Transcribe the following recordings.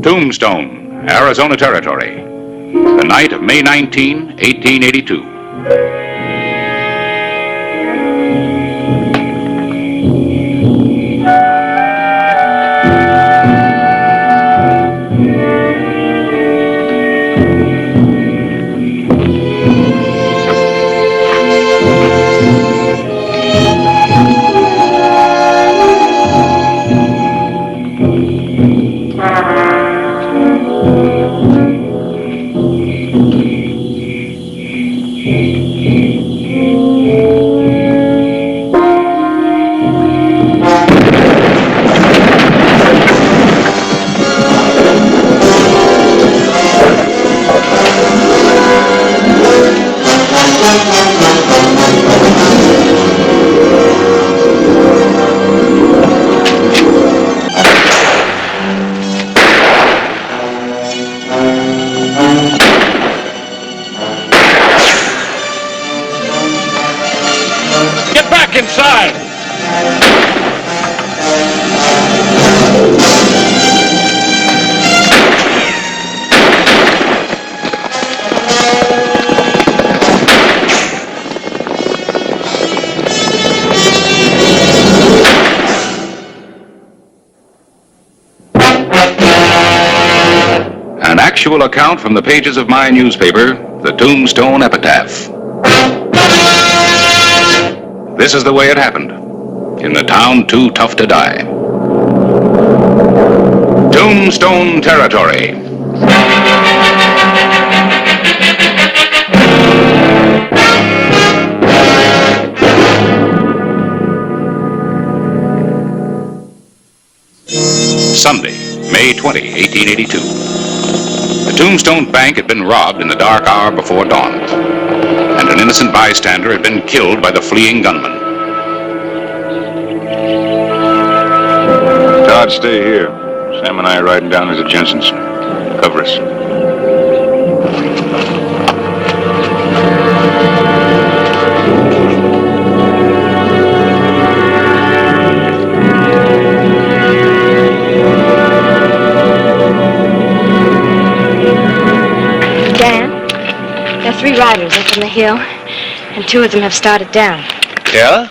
Tombstone, Arizona Territory. The night of May 19, 1882. Get back inside! An actual account from the pages of my newspaper, the Tombstone Epitaph. This is the way it happened, in the town too tough to die. Tombstone Territory. Sunday, May 20, 1882. The Tombstone Bank had been robbed in the dark hour before dawn, and an innocent bystander had been killed by the fleeing gunman. Todd, stay here. Sam and I are riding down to the Jensen's. Cover us. There are 3 riders up on the hill, and 2 of them have started down. Yeah?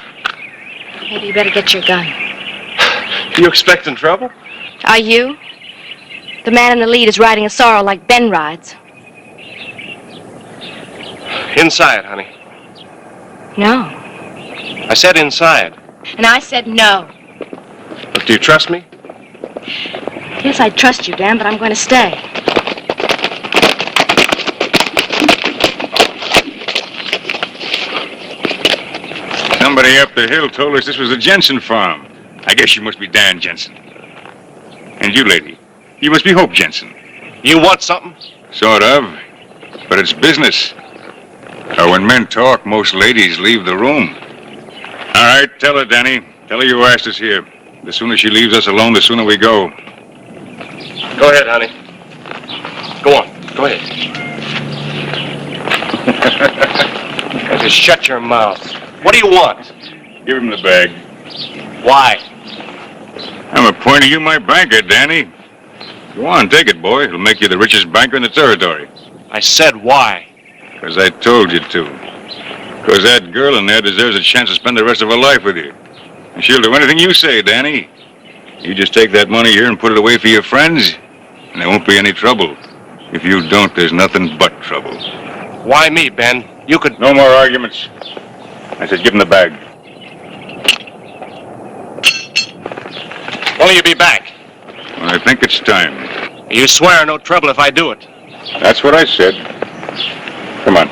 Maybe you better get your gun. You expecting trouble? Are you? The man in the lead is riding a sorrel like Ben rides. Inside, honey. No. I said inside. And I said no. Look, do you trust me? Yes, I trust you, Dan, but I'm going to stay. Somebody up the hill told us this was the Jensen farm. I guess you must be Dan Jensen. And you, lady, you must be Hope Jensen. You want something? Sort of. But it's business. Or when men talk, most ladies leave the room. All right, tell her, Danny. Tell her you asked us here. The sooner she leaves us alone, the sooner we go. Go ahead, honey. Go on. Go ahead. Just shut your mouth. What do you want? Give him the bag. Why? I'm appointing you my banker, Danny. Go on, take it, boy. It'll make you the richest banker in the territory. I said why. Because I told you to. Because that girl in there deserves a chance to spend the rest of her life with you. And she'll do anything you say, Danny. You just take that money here and put it away for your friends, and there won't be any trouble. If you don't, there's nothing but trouble. Why me, Ben? You could... No more arguments. I said give him the bag. When will you be back? Well, I think it's time. You swear no trouble if I do it. That's what I said. Come on.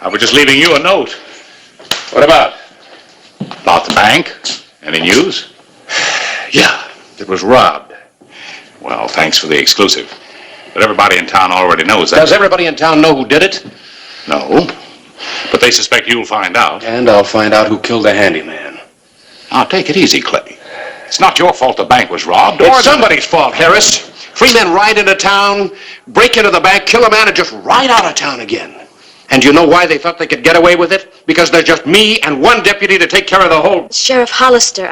I was just leaving you a note. What about? About the bank? Any news? Yeah, it was robbed. Well, thanks for the exclusive. But everybody in town already knows that. Does everybody in town know who did it? No. But they suspect you'll find out. And I'll find out who killed the handyman. Now, take it easy, Clay. It's not your fault the bank was robbed. It's somebody's fault, Harris. Three men ride into town, break into the bank, kill a man, and just ride out of town again. And you know why they thought they could get away with it? Because there's just me and one deputy to take care of the whole... Sheriff Hollister,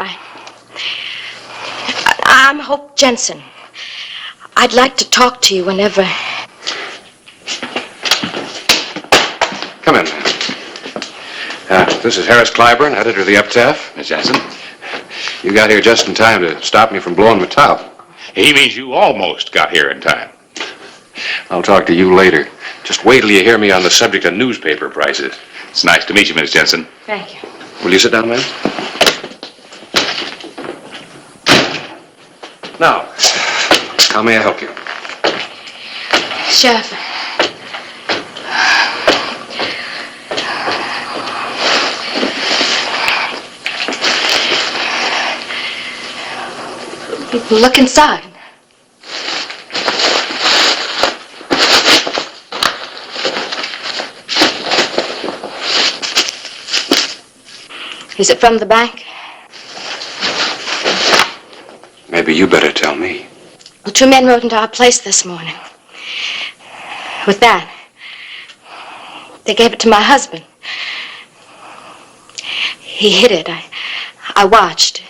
I'm Hope Jensen. I'd like to talk to you whenever... Come in, man. This is Harris Clyburn, editor of the Epitaph. Miss Jensen, You got here just in time to stop me from blowing my top. he means you almost got here in time. I'll talk to you later. Just wait till you hear me on the subject of newspaper prices. It's nice to meet you, Miss Jensen. Thank you. Will you sit down, ma'am? Now, how may I help you? Sheriff. Look inside. Is it from the bank? Maybe you better tell me. Well, two men rode into our place this morning. With that. They gave it to my husband. He hid it. I watched.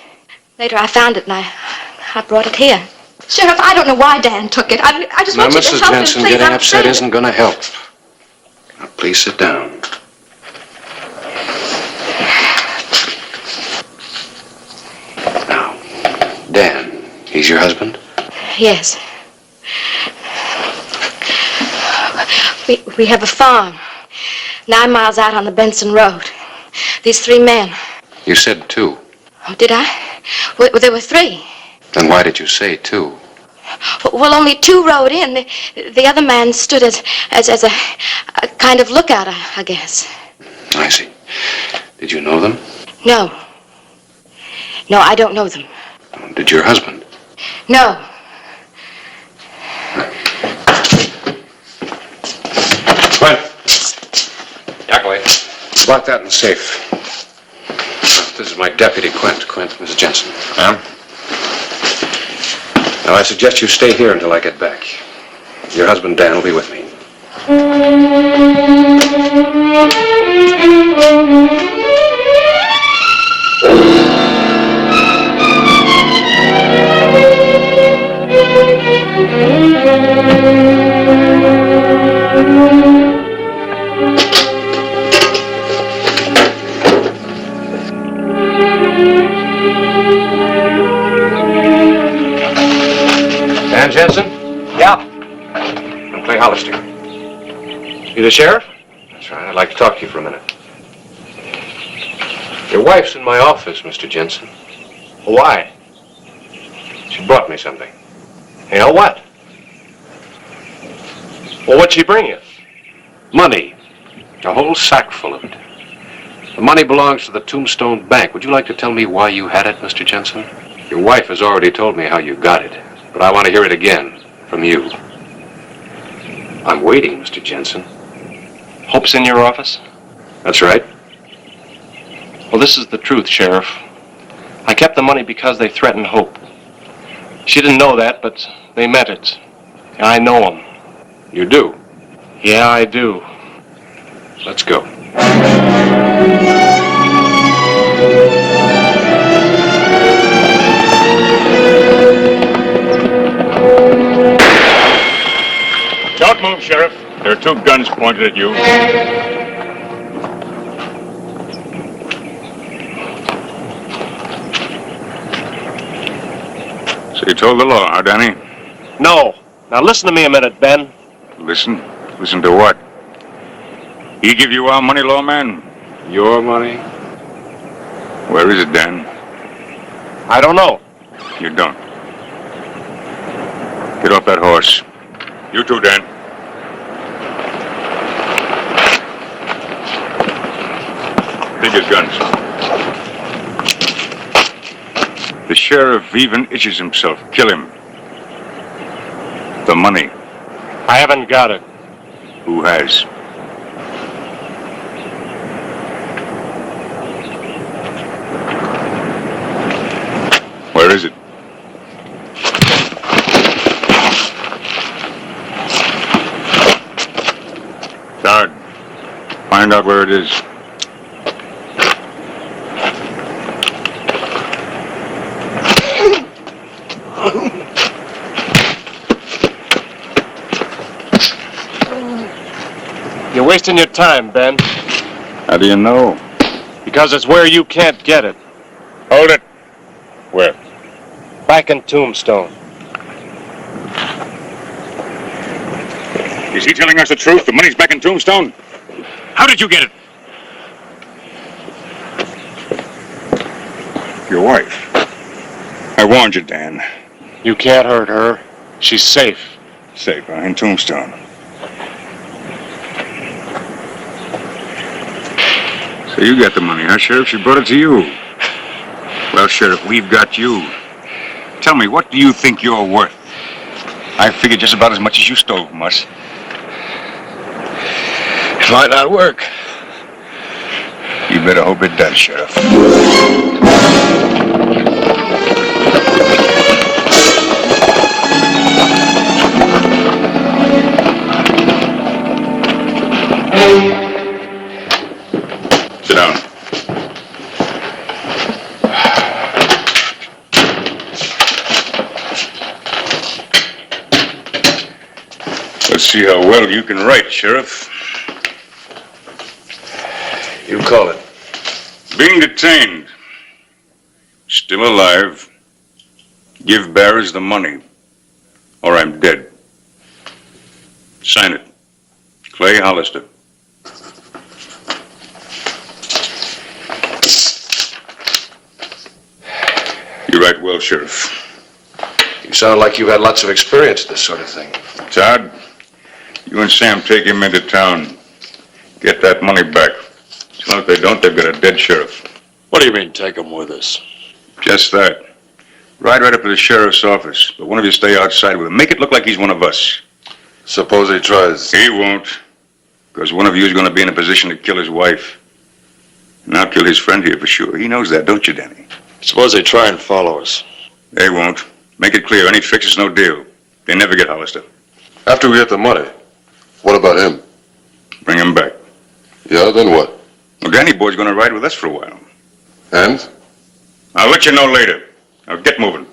Later I found it and I brought it here. Sheriff, I don't know why Dan took it. I just want you to Mrs. help Jensen, him, please. getting upset isn't going to help. Now, please sit down. Now, Dan, he's your husband? Yes. We have a farm 9 miles out on the Benson Road. These three men. You said two. Oh, did I? Well, there were three. Then why did you say two? Well, only two rode in. The other man stood as a kind of lookout, I guess. I see. Did you know them? No. No, I don't know them. Did your husband? No. Quint, Yeah, Clay. lock that in the safe. This is my deputy, Quint, Mrs. Jensen. Ma'am? Now, I suggest you stay here until I get back. Your husband, Dan, will be with me. Dan Jensen? Yeah. I'm Clay Hollister. You the sheriff? That's right. I'd like to talk to you for a minute. Your wife's in my office, Mr. Jensen. Why? She brought me something. You know what? Well, what'd she bring you? Money. A whole sack full of it. The money belongs to the Tombstone Bank. Would you like to tell me why you had it, Mr. Jensen? Your wife has already told me how you got it, but I want to hear it again from you. I'm waiting, Mr. Jensen. Hope's in your office? That's right. Well, this is the truth, Sheriff. I kept the money because they threatened Hope. She didn't know that, but they meant it. And I know them. You do? Yeah, I do. Let's go. Don't move, Sheriff. There are two guns pointed at you. So you told the law, huh, Danny? No. Now listen to me a minute, Ben. Listen? Listen to what? He give you our money, lawman? Your money? Where is it, Dan? I don't know. You don't. Get off that horse. You too, Dan. Take his guns. The sheriff even itches himself. Kill him. The money. I haven't got it. Who has? Where is is it? Guard, find out where it is. You're wasting your time, Ben, How do you know? because it's where you can't get it. Hold it. Where? Back in Tombstone. Is he telling us the truth? The money's back in Tombstone? How did you get it? Your wife. I warned you, Dan. You can't hurt her. She's safe. Safe, huh? In Tombstone. So you got the money, huh, Sheriff? She brought it to you. Well, Sheriff, we've got you. Tell me, what do you think you're worth? I figured just about as much as you stole from us. It might not work. You better hope it does, Sheriff. Sit down. Let's see how well you can write, Sheriff. You call it. Being detained. Still alive. Give bearers the money, or I'm dead. Sign it. Clay Hollister. You write well, Sheriff. You sound like you've had lots of experience in this sort of thing. Todd, you and Sam take him into town. Get that money back. Well, if they don't, they've got a dead sheriff. What do you mean, take him with us? Just that. Ride right up to the sheriff's office, but one of you stay outside with him. Make it look like he's one of us. Suppose he tries. He won't, because one of you is going to be in a position to kill his wife. And I'll kill his friend here for sure. He knows that, don't you, Danny? Suppose they try and follow us. They won't. Make it clear, any tricks is no deal. They never get Hollister. After we get the money, what about him? Bring him back. Yeah, then what? Well, Danny Boy's going to ride with us for a while. And? I'll let you know later. Now get moving.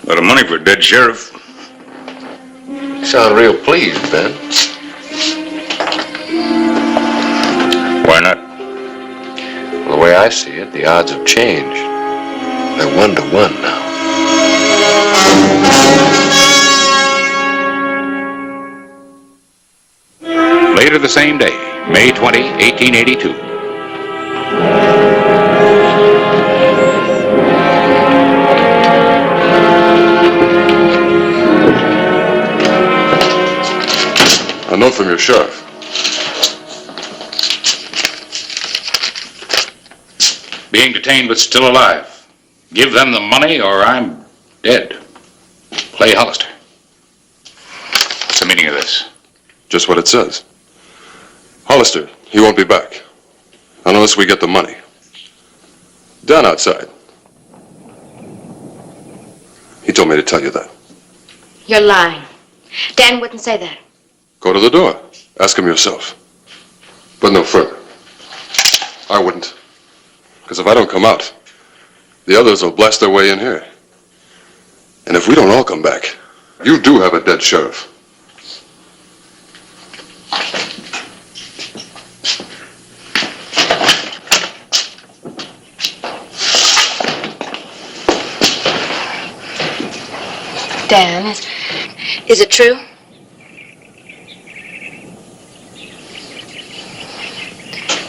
A lot of money for a dead sheriff. You sound real pleased, Ben. Why not? Well, the way I see it, the odds have changed. They're 1-to-1 now. Later the same day, May 20, 1882. A note from your sheriff. Being detained but still alive. Give them the money or I'm dead. Clay Hollister. What's the meaning of this? Just what it says. Hollister, he won't be back. Unless we get the money. Dan outside. He told me to tell you that. You're lying. Dan wouldn't say that. Go to the door. Ask him yourself. But no further. I wouldn't. Because if I don't come out, the others will blast their way in here. And if we don't all come back, you do have a dead sheriff. Dan, is it true?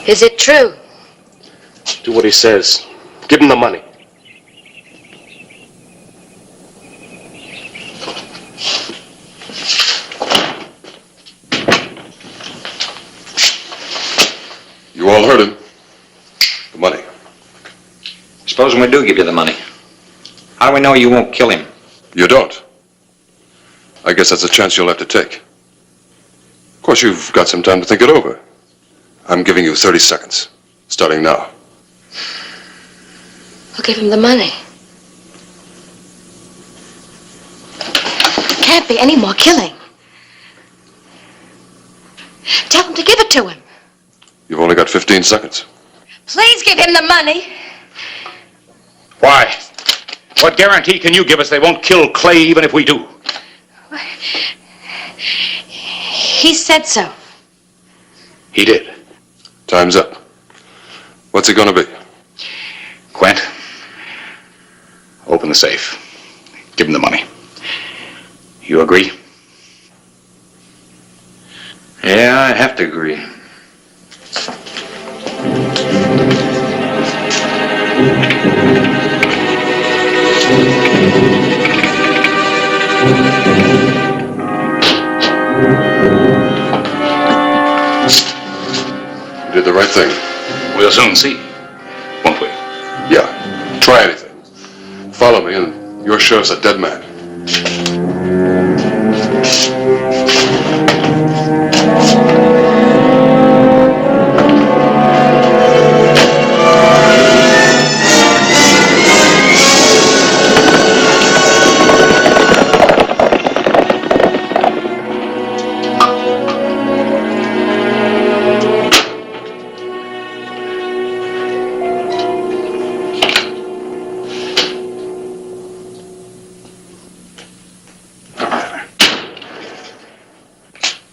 Is it true? Do what he says. Give him the money. You all heard him. The money. Supposing we do give you the money, how do we know you won't kill him? You don't. I guess that's a chance you'll have to take. course, you've got some time to think it over. I'm giving you 30 seconds, starting now. I'll give him the money. Can't be any more killing. Tell him to give it to him. You've only got 15 seconds. Please give him the money. Why? What guarantee can you give us they won't kill Clay even if we do? He said so. He did. Time's up. What's it gonna be? Quint, open the safe. Give him the money. You agree? Yeah, I have to agree. You did the right thing. We'll soon see, won't we? Yeah. Try anything. Follow me, and your sheriff's a dead man.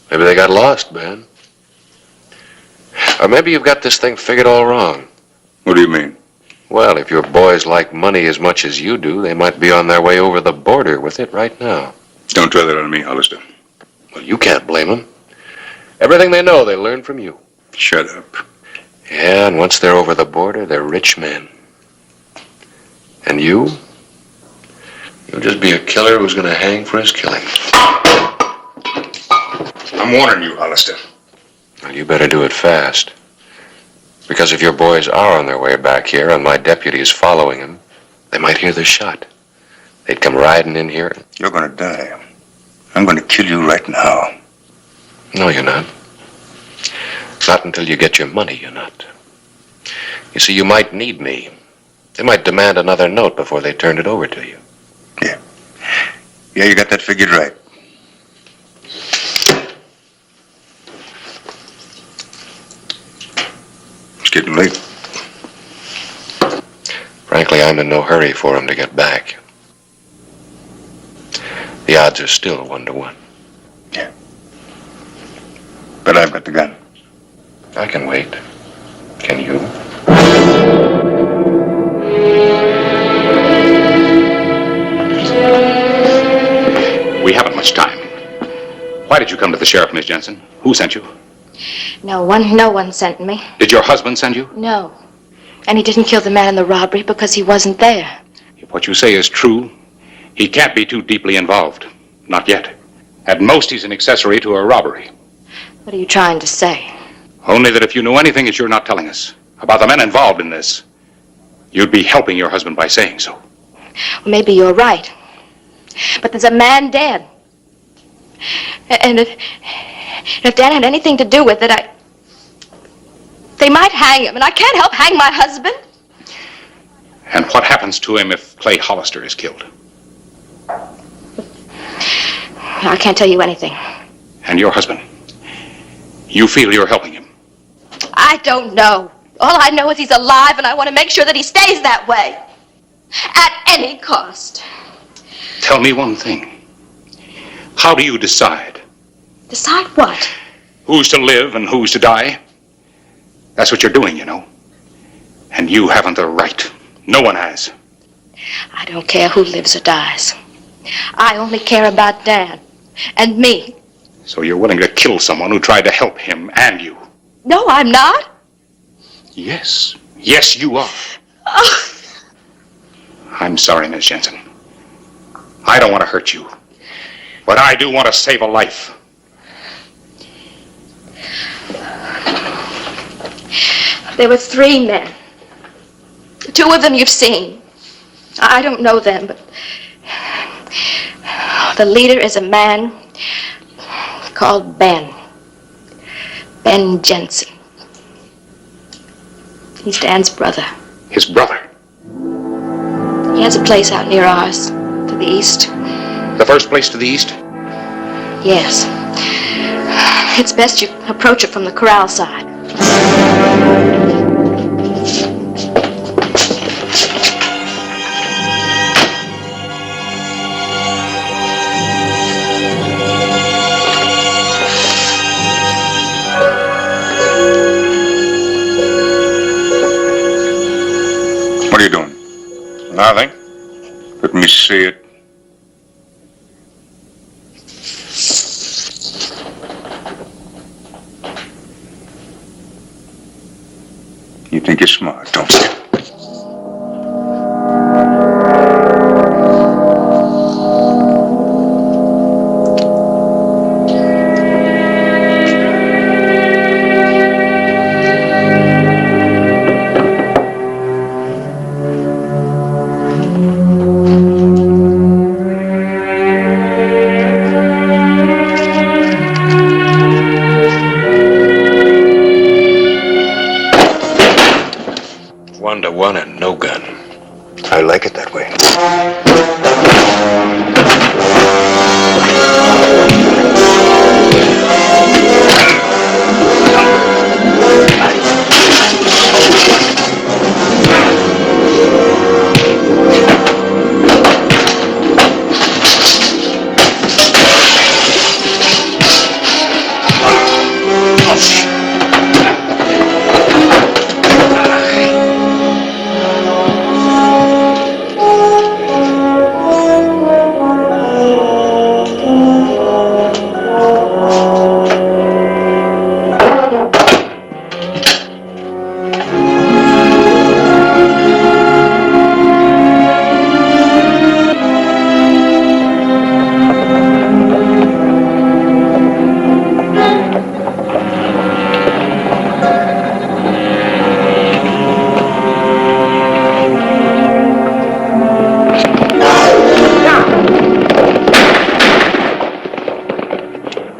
Maybe they got lost, Ben. Or maybe you've got this thing figured all wrong. What do you mean? Well, if your boys like money as much as you do, they might be on their way over the border with it right now. Don't try that on me, Hollister. Well, you can't blame them. Everything they know, they learn from you. Shut up. Yeah, and once they're over the border, they're rich men. And you? You'll just be a killer who's going to hang for his killing. I'm warning you, Hollister. Well, you better do it fast. Because if your boys are on their way back here and my deputy is following them, they might hear the shot. They'd come riding in here. You're gonna die. I'm gonna kill you right now. No, you're not. Not until you get your money, you're not. You see, you might need me. They might demand another note before they turn it over to you. Yeah, you got that figured right. It's getting late. Frankly, I'm in no hurry for them to get back. The odds are still 1-to-1. Yeah. But I've got the gun. I can wait. Can you? We haven't much time. Why did you come to the sheriff, Miss Jensen? Who sent you? No one sent me. Did your husband send you? No. And he didn't kill the man in the robbery because he wasn't there. If what you say is true, he can't be too deeply involved. Not yet. At most, he's an accessory to a robbery. What are you trying to say? Only that if you know anything that you're not telling us about the men involved in this, you'd be helping your husband by saying so. Well, maybe you're right. But there's a man dead. And if Dan had anything to do with it, they might hang him, and I can't help hang my husband. And what happens to him if Clay Hollister is killed? I can't tell you anything. And your husband? You feel you're helping him? I don't know. All I know is he's alive, and I want to make sure that he stays that way. At any cost. Tell me one thing. How do you decide? Decide what? Who's to live and who's to die? That's what you're doing, you know. And you haven't the right. No one has. I don't care who lives or dies. I only care about Dan and me. So you're willing to kill someone who tried to help him and you? No, I'm not. Yes. Yes, you are. Oh. I'm sorry, Miss Jensen. I don't want to hurt you. But I do want to save a life. There were 3 men. 2 of them you've seen. I don't know them, but the leader is a man called Ben. Ben Jensen. He's Dan's brother. His brother? He has a place out near ours, to the east. The first place to the east? Yes. It's best you approach it from the corral side. What are you doing? Nothing. Let me see it. You think you're smart, don't you? One to one and no gun. I like it that way.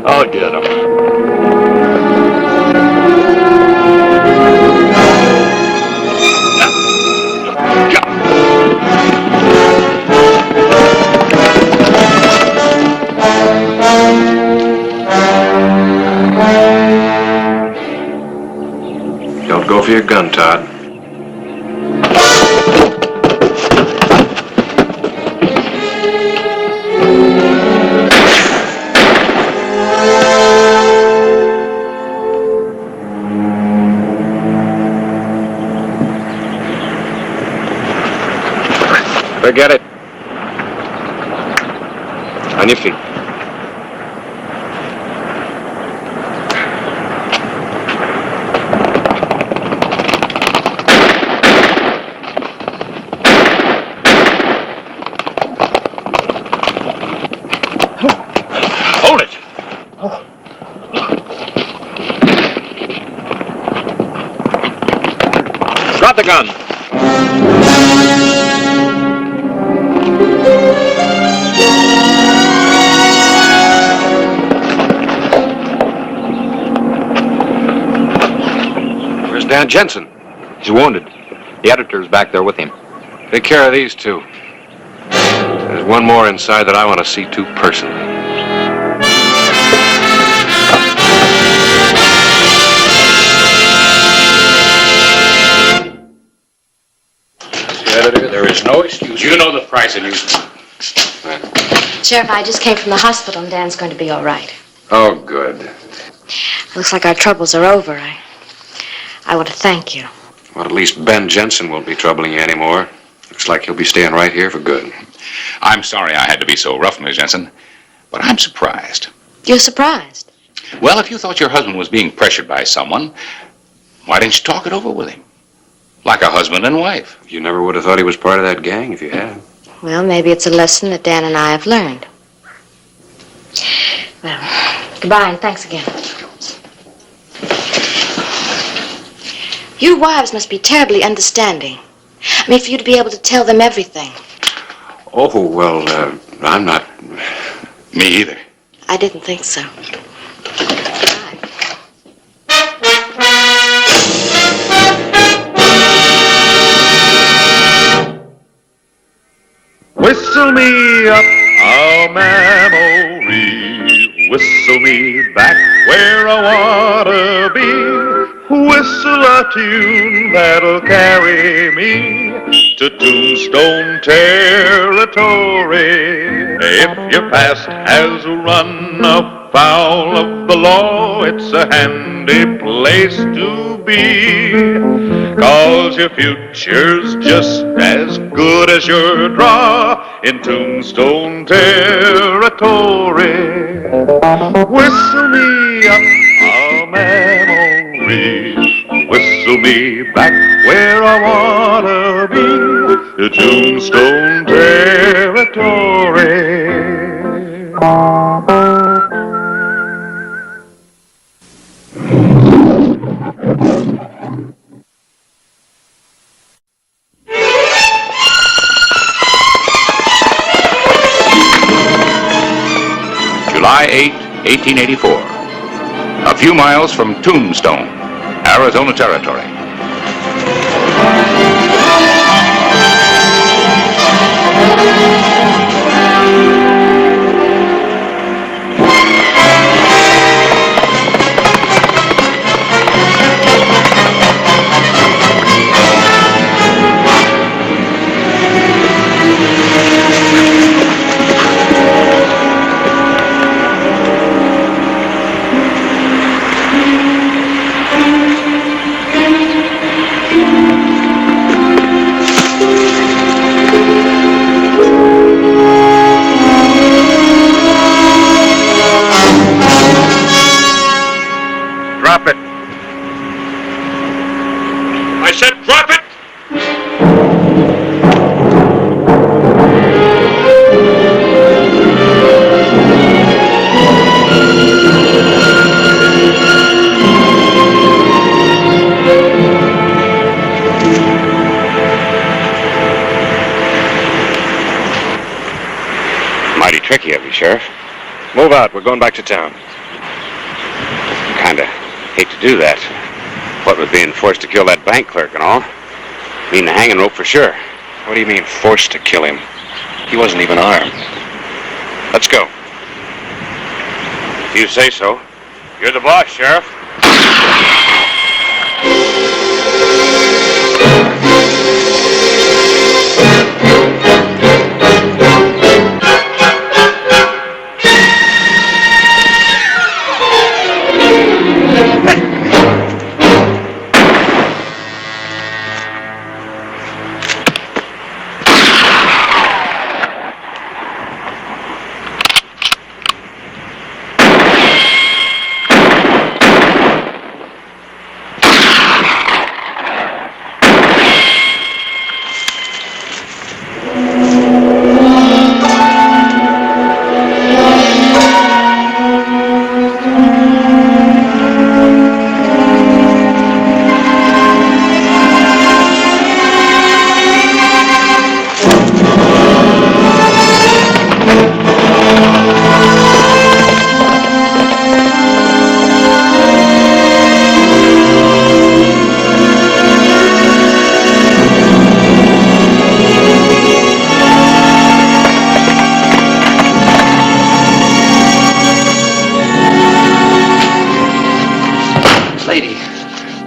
I'll get him. Don't go for your gun, Todd. Forget it. On your feet. Hold it! Drop the gun. Where's Dan Jensen? He's wounded. The editor's back there with him. Take care of these two. There's one more inside that I want to see to personally. Editor, there is no excuse. You know the price of newspaper. Sheriff, I just came from the hospital and Dan's going to be all right. Oh, good. Looks like our troubles are over. I want to thank you. Well, at least Ben Jensen won't be troubling you anymore. Looks like he'll be staying right here for good. I'm sorry I had to be so rough, Miss Jensen, but I'm surprised. You're surprised? Well, if you thought your husband was being pressured by someone, why didn't you talk it over with him? Like a husband and wife. You never would have thought he was part of that gang if you had. Well, maybe it's a lesson that Dan and I have learned. Well, goodbye and thanks again. You wives must be terribly understanding. I mean, for you to be able to tell them everything. Oh, well, I'm not... Me either. I didn't think so. Bye. Whistle me up a memory. Whistle me back where I wanna be. Whistle a tune that'll carry me to Tombstone territory. If your past has run afoul of the law, it's a handy place to be. 'Cause your future's just as good as your draw in Tombstone territory. Whistle me up a memory. Whistle me back where I wanna be, to Tombstone territory. July 8, 1884. A few miles from Tombstone, Arizona Territory. Drop it. I said drop it! Mighty tricky of you, Sheriff. Move out. We're going back to town. Kinda hate to do that. What with being forced to kill that bank clerk and all. Mean the hanging rope for sure. What do you mean, forced to kill him? He wasn't even armed. Let's go. If you say so. You're the boss, Sheriff.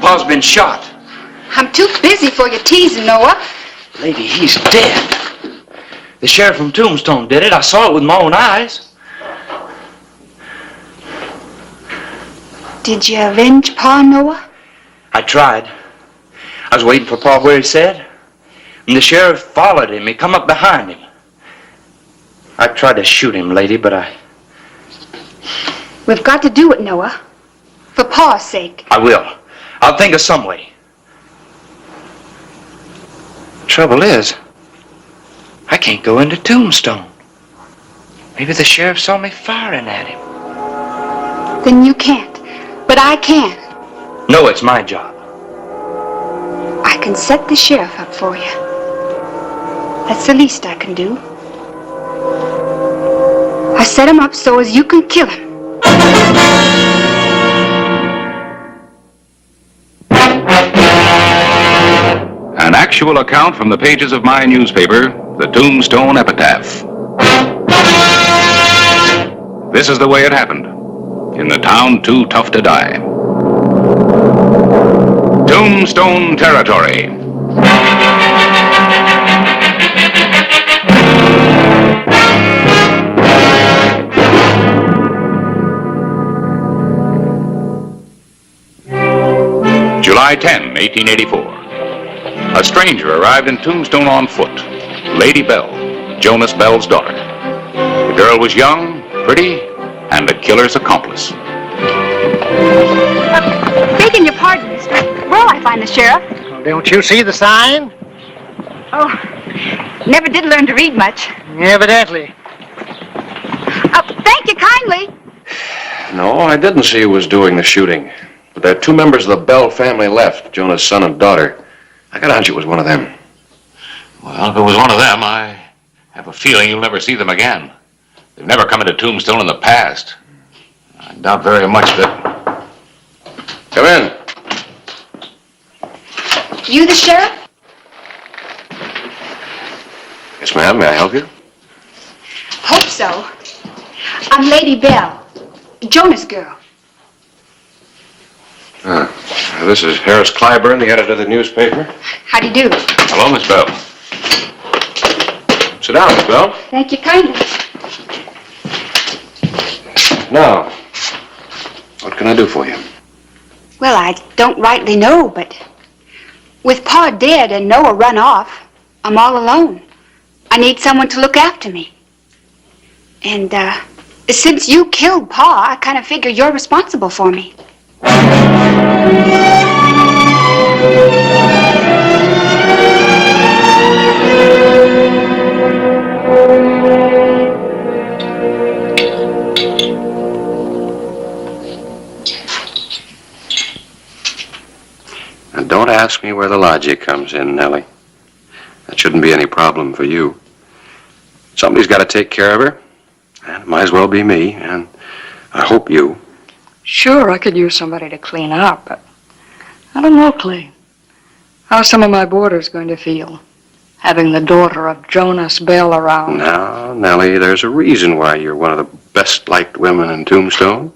Pa's been shot. I'm too busy for your teasing, Noah. Lady, he's dead. The sheriff from Tombstone did it. I saw it with my own eyes. Did you avenge Pa, Noah? I tried. I was waiting for Pa where he said. And the sheriff followed him. He come up behind him. I tried to shoot him, lady, but We've got to do it, Noah. For Pa's sake. I will. I'll think of some way. Trouble is, I can't go into Tombstone. Maybe the sheriff saw me firing at him. Then you can't. But I can. No, it's my job. I can set the sheriff up for you. That's the least I can do. I set him up so as you can kill him. An action factual account from the pages of my newspaper, the Tombstone Epitaph. This is the way it happened, in the town too tough to die. Tombstone territory. July 10, 1884. A stranger arrived in Tombstone on foot. Lady Bell, Jonas Bell's daughter. The girl was young, pretty, and the killer's accomplice. Begging your pardon, mister. Where'll I find the sheriff? Don't you see the sign? Oh, never did learn to read much. Evidently. Thank you kindly. No, I didn't see who was doing the shooting. But there are two members of the Bell family left, Jonah's son and daughter. I got a hunch it was one of them. Well, if it was one of them, I have a feeling you'll never see them again. They've never come into Tombstone in the past. I doubt very much that... Come in. You the sheriff? Yes, ma'am. May I help you? Hope so. I'm Lady Bell, Jonas' girl. This is Harris Clyburn, the editor of the newspaper. How do you do? Hello, Miss Bell. Sit down, Miss Bell. Thank you kindly. Now, what can I do for you? Well, I don't rightly know, but with Pa dead and Noah run off, I'm all alone. I need someone to look after me. And, since you killed Pa, I kind of figure you're responsible for me. Now, don't ask me where the logic comes in, Nellie. That shouldn't be any problem for you. Somebody's got to take care of her, and it might as well be me, and I hope you. Sure, I could use somebody to clean up, but I don't know, Clay. How's some of my boarders going to feel, having the daughter of Jonas Bell around? Now, Nellie, there's a reason why you're one of the best-liked women in Tombstone.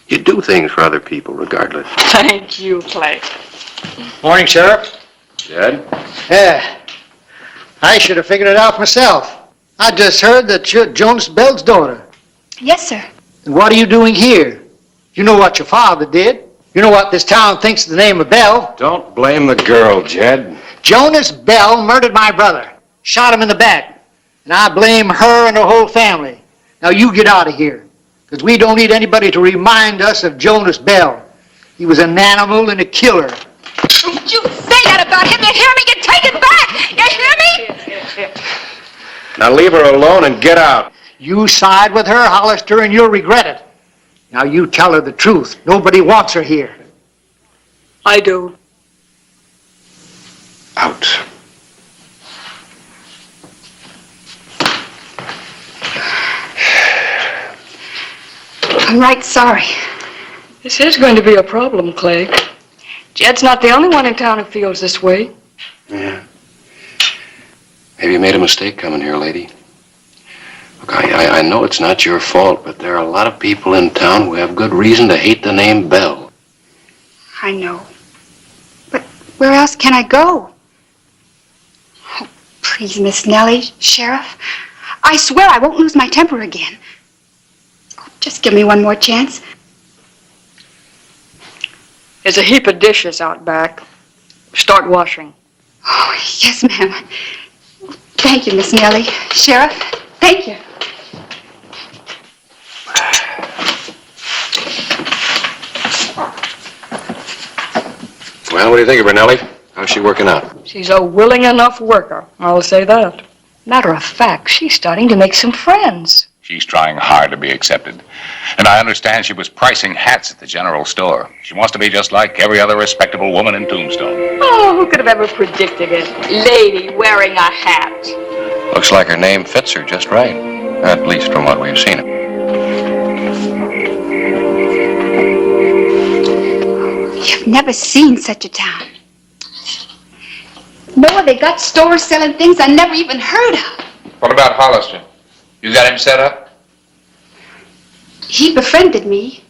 You do things for other people, regardless. Thank you, Clay. Morning, Sheriff. Jed? Yeah. I should have figured it out myself. I just heard that you're Jonas Bell's daughter. Yes, sir. And what are you doing here? You know what your father did. You know what this town thinks of the name of Bell. Don't blame the girl, Jed. Jonas Bell murdered my brother. Shot him in the back. And I blame her and her whole family. Now you get out of here. Because we don't need anybody to remind us of Jonas Bell. He was an animal and a killer. Don't you say that about him. You hear me? You take it back. You hear me? Now leave her alone and get out. You side with her, Hollister, and you'll regret it. Now you tell her the truth. Nobody wants her here. I do. Out. I'm right sorry. This is going to be a problem, Clay. Jed's not the only one in town who feels this way. Yeah. Maybe you made a mistake coming here, lady. Look, I know it's not your fault, but there are a lot of people in town who have good reason to hate the name Bell. I know. But where else can I go? Oh, please, Miss Nellie, Sheriff. I swear I won't lose my temper again. Oh, just give me one more chance. There's a heap of dishes out back. Start washing. Oh, yes, ma'am. Thank you, Miss Nellie. Sheriff, thank you. Well, what do you think of her, Nellie? How's she working out? She's a willing enough worker, I'll say that. Matter of fact, she's starting to make some friends. She's trying hard to be accepted. And I understand she was pricing hats at the general store. She wants to be just like every other respectable woman in Tombstone. Oh, who could have ever predicted it? Lady wearing a hat. Looks like her name fits her just right. At least from what we've seen. You've never seen such a town. Noah, they got stores selling things I never even heard of. What about Hollister? You got him set up? He befriended me.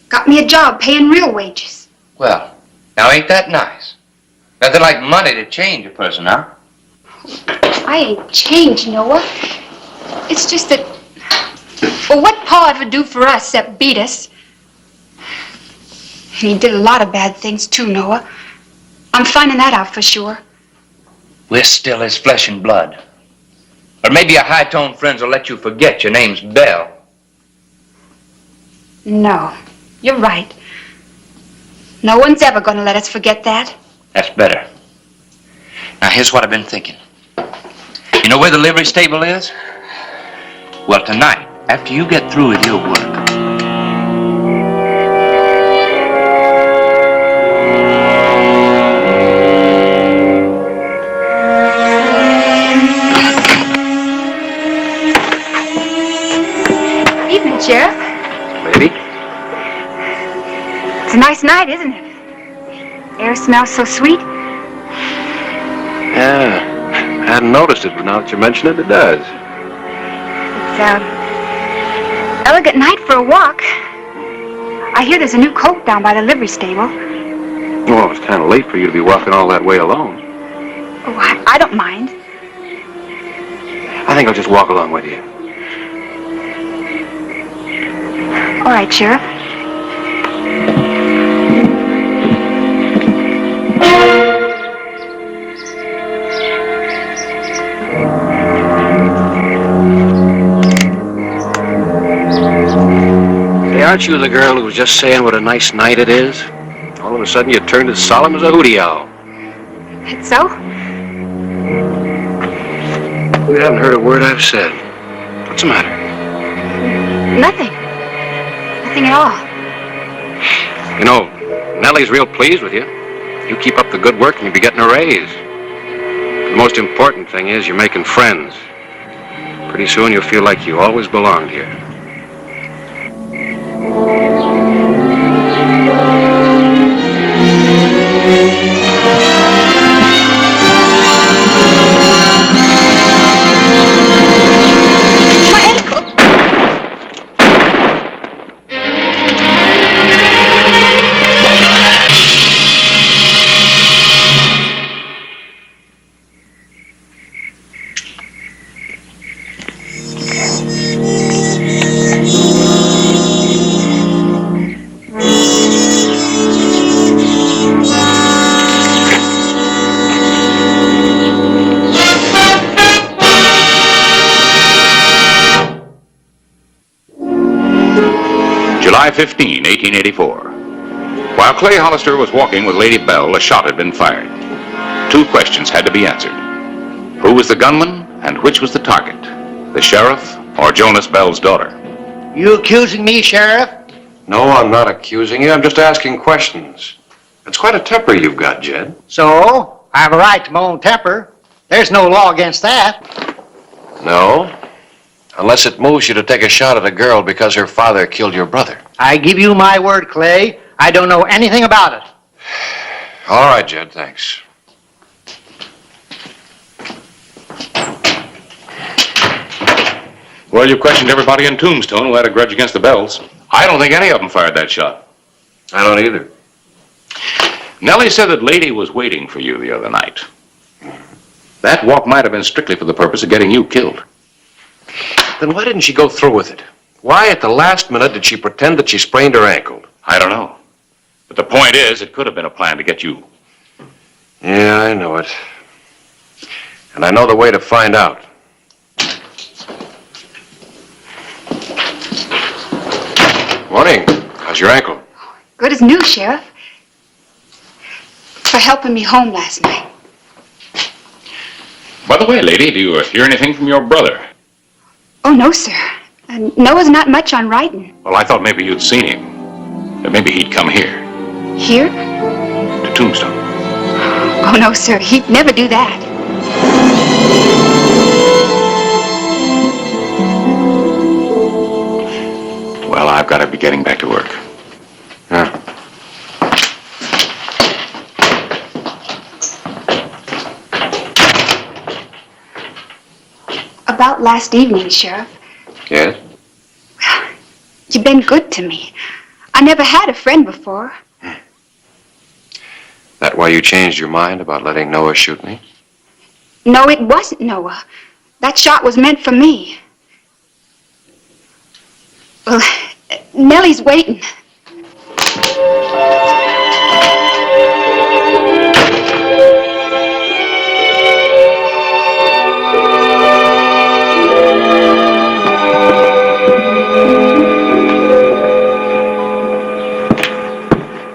Got me a job paying real wages. Well, now ain't that nice? Nothing like money to change a person, huh? I ain't changed, Noah. It's just that... Well, what Pa ever do for us except beat us? And he did a lot of bad things too, Noah. I'm finding that out for sure. We're still his flesh and blood. Or maybe your high-toned friends will let you forget your name's Belle. No, you're right. No one's ever going to let us forget that. That's better. Now, here's what I've been thinking. You know where the livery stable is? Well, tonight, after you get through with your work, Evening, Sheriff. Lady? It's a nice night, isn't it? Air smells so sweet. Yeah. I hadn't noticed it, but now that you mention it, it does. It's an elegant night for a walk. I hear there's a new colt down by the livery stable. Well, it's kind of late for you to be walking all that way alone. Oh, I don't mind. I think I'll just walk along with you. All right, Sheriff. Hey, aren't you the girl who was just saying what a nice night it is? All of a sudden you turned as solemn as a hootie owl. It's so? You haven't heard a word I've said. What's the matter? Nothing. Nothing at all. You know, Nellie's real pleased with you. You keep up the good work and you'll be getting a raise. The most important thing is you're making friends. Pretty soon you'll feel like you always belonged here. July 15, 1884. While Clay Hollister was walking with Lady Belle, a shot had been fired. Two questions had to be answered. Who was the gunman and which was the target? The sheriff or Jonas Bell's daughter? You accusing me, Sheriff? No, I'm not accusing you. I'm just asking questions. It's quite a temper you've got, Jed. So, I have a right to my own temper. There's no law against that. No. Unless it moves you to take a shot at a girl because her father killed your brother. I give you my word, Clay. I don't know anything about it. All right, Jed, thanks. Well, you questioned everybody in Tombstone who had a grudge against the Bells. I don't think any of them fired that shot. I don't either. Nellie said that Lady was waiting for you the other night. That walk might have been strictly for the purpose of getting you killed. Then why didn't she go through with it? Why at the last minute did she pretend that she sprained her ankle? I don't know. But the point is, it could have been a plan to get you. Yeah, I know it. And I know the way to find out. Morning. How's your ankle? Good as new, Sheriff. For helping me home last night. By the way, Lady, do you hear anything from your brother? Oh, no, sir. Noah's not much on writing. Well, I thought maybe you'd seen him. That maybe he'd come here, Here? to Tombstone. Oh, no, sir. He'd never do that. Well, I've got to be getting back to work. out last evening, Sheriff. Yes? You've been good to me. I never had a friend before. That why you changed your mind about letting Noah shoot me? No, it wasn't Noah. That shot was meant for me. Well, Nellie's waiting.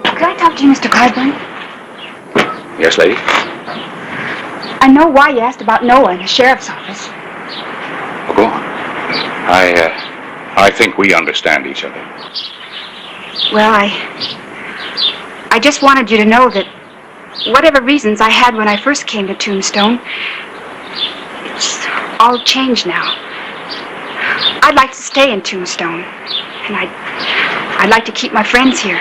Could I talk to you, Mr. Clyburn? Yes, lady? I know why you asked about Noah in the sheriff's office. Oh, go on. I think we understand each other. Well, I just wanted you to know that whatever reasons I had when I first came to Tombstone, it's all changed now. I'd like to stay in Tombstone, and I'd like to keep my friends here.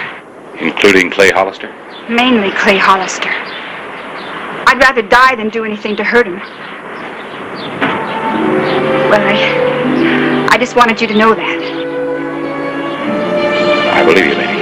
Including Clay Hollister? Mainly Clay Hollister. I'd rather die than do anything to hurt him. Well, I just wanted you to know that. I believe you, lady.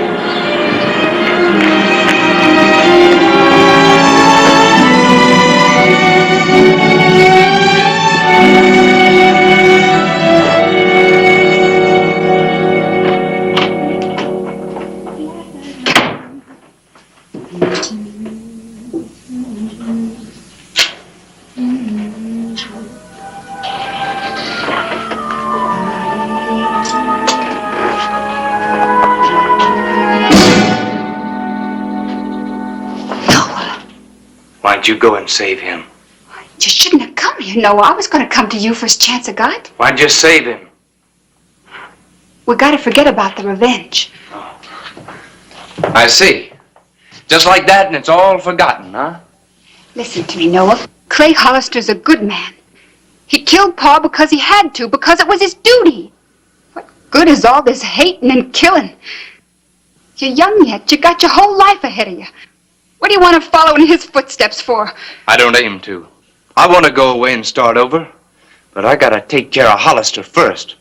Why'd you go and save him? You shouldn't have come here, Noah. I was going to come to you first chance I got. Why'd you save him? We got to forget about the revenge. I see. Just like that, and it's all forgotten, huh? Listen to me, Noah. Clay Hollister's a good man. He killed Pa because he had to, because it was his duty. What good is all this hating and killing? You're young yet. You got your whole life ahead of you. What do you want to follow in his footsteps for? I don't aim to. I want to go away and start over, but I gotta take care of Hollister first.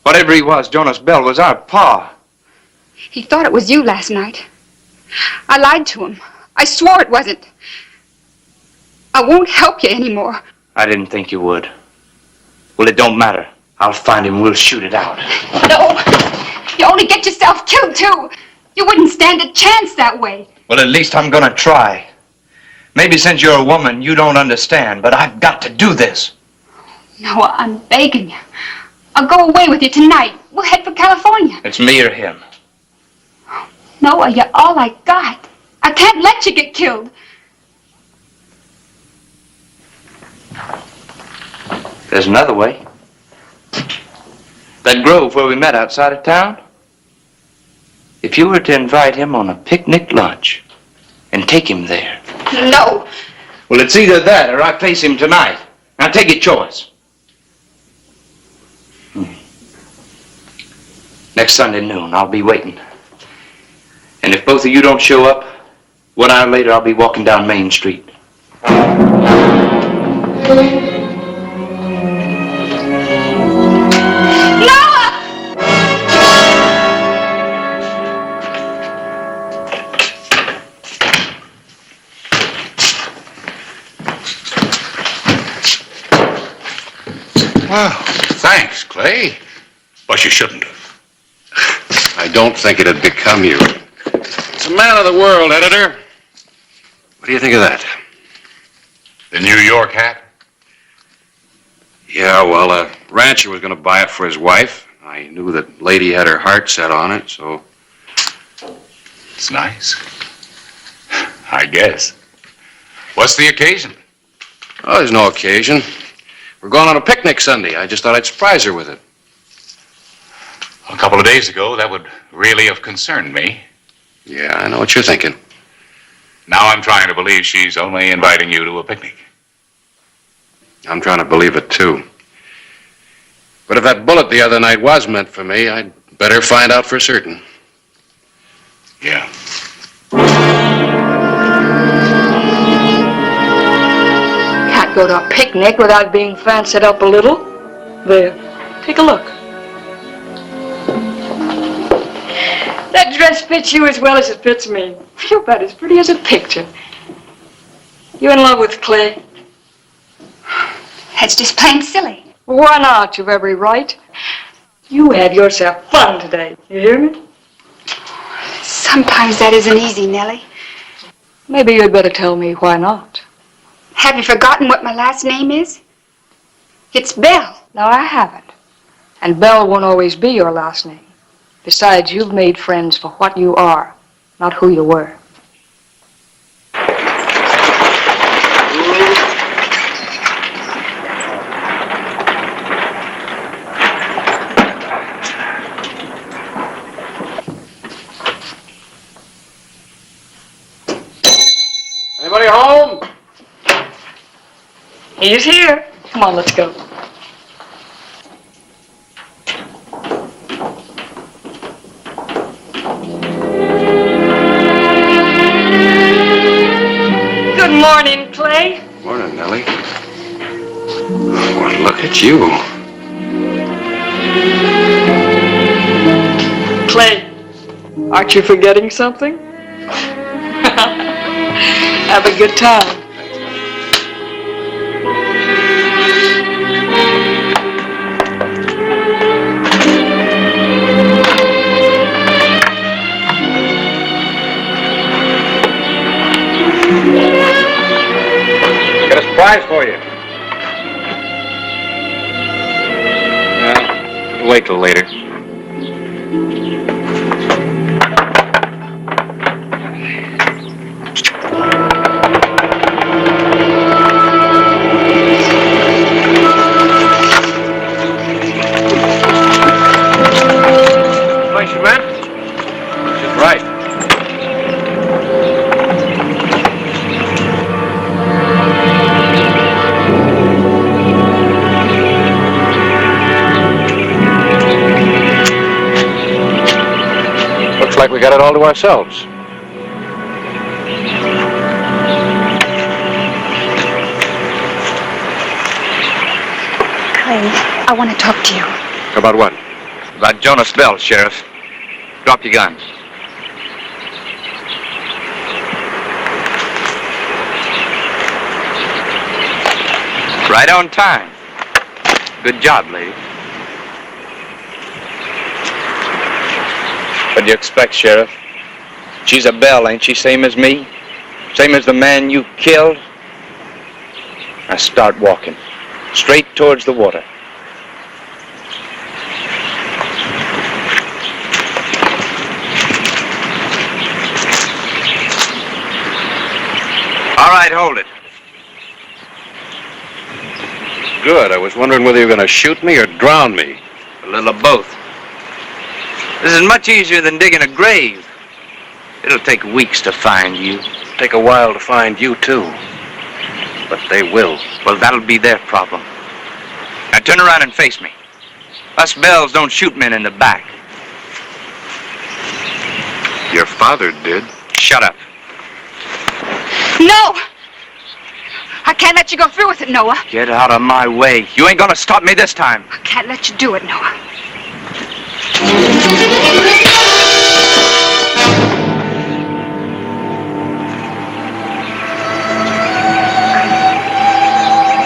Whatever he was, Jonas Bell was our Pa. He thought it was you last night. I lied to him. I swore it wasn't. I won't help you anymore. I didn't think you would. Well, it don't matter. I'll find him. We'll shoot it out. No. You only get yourself killed, too. You wouldn't stand a chance that way. Well, at least I'm gonna try. Maybe since you're a woman, you don't understand, but I've got to do this. Noah, I'm begging you. I'll go away with you tonight. We'll head for California. It's me or him. Noah, you're all I got. I can't let you get killed. There's another way. That grove where we met outside of town. If you were to invite him on a picnic lunch and take him there. No. Well, it's either that or I face him tonight. Now take your choice. Next Sunday noon, I'll be waiting. And if both of you don't show up, 1 hour later I'll be walking down Main Street. Well, thanks, Clay. But you shouldn't have. I don't think it'd become you. It's a man of the world, editor. What do you think of that? The New York hat? Yeah, well, a rancher was going to buy it for his wife. I knew that lady had her heart set on it, so... It's nice. I guess. What's the occasion? Oh, there's no occasion. We're going on a picnic Sunday. I just thought I'd surprise her with it. A couple of days ago, that would really have concerned me. Yeah, I know what you're thinking. Now I'm trying to believe she's only inviting you to a picnic. I'm trying to believe it, too. But if that bullet the other night was meant for me, I'd better find out for certain. Yeah. Can't go to a picnic without being fancied up a little. There. Take a look. That dress fits you as well as it fits me. You're about as pretty as a picture. You in love with Clay? That's just plain silly. Why not? You've every right. You have yourself fun today. You hear me? Sometimes that isn't easy, Nellie. Maybe you'd better tell me why not. Have you forgotten what my last name is? It's Bell. No, I haven't. And Bell won't always be your last name. Besides, you've made friends for what you are, not who you were. Anybody home? He's here. Come on, let's go. Good morning, Clay. Morning, Nellie. Well, look at you. Clay, aren't you forgetting something? Have a good time. Got a surprise for you. Wait till later. Place you went? She's right. Looks like we got it all to ourselves. Clay, I want to talk to you. About what? About Jonas Bell, Sheriff. Drop your gun. Right on time. Good job, lady. What'd you expect, Sheriff? She's a Bell, ain't she? Same as me? Same as the man you killed? Now start walking. Straight towards the water. All right, hold it. Good. I was wondering whether you were going to shoot me or drown me. A little of both. This is much easier than digging a grave. It'll take weeks to find you. It'll take a while to find you, too. But they will. Well, that'll be their problem. Now turn around and face me. Us Bells don't shoot men in the back. Your father did. Shut up. No! I can't let you go through with it, Noah. Get out of my way. You ain't gonna stop me this time. I can't let you do it, Noah.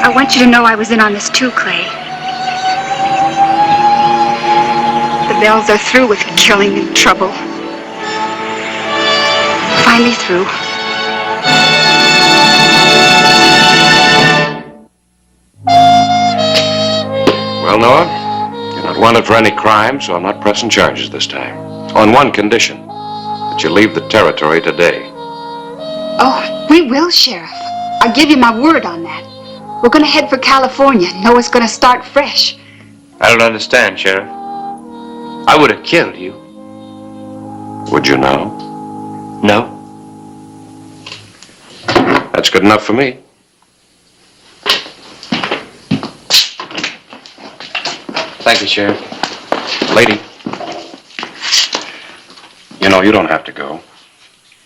I want you to know I was in on this too, Clay. The Bells are through with killing and trouble. Finally through. Well, Noah, you're not wanted for any crime, so I'm not pressing charges this time. On one condition, that you leave the territory today. Oh, we will, Sheriff. I give you my word on that. We're going to head for California. Noah's going to start fresh. I don't understand, Sheriff. I would have killed you. Would you now? No. That's good enough for me. Thank you, Sheriff. Lady, you know, you don't have to go.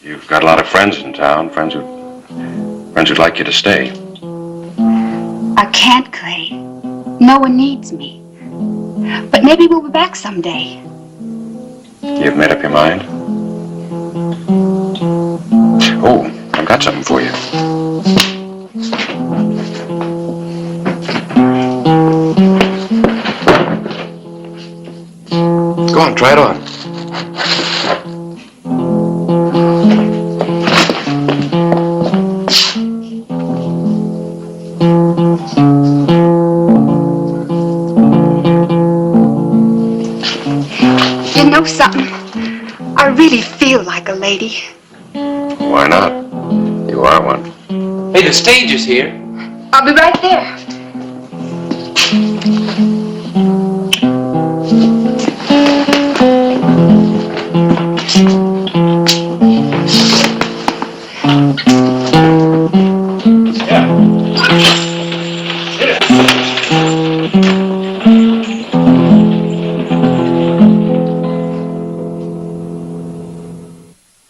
You've got a lot of friends in town, friends who'd like you to stay. I can't, Clay. Noah needs me. But maybe we'll be back someday. You've made up your mind? Oh, I've got something for you. Go on, try it on. You know something? I really feel like a lady. Why not? You are one. Hey, the stage is here. I'll be right there.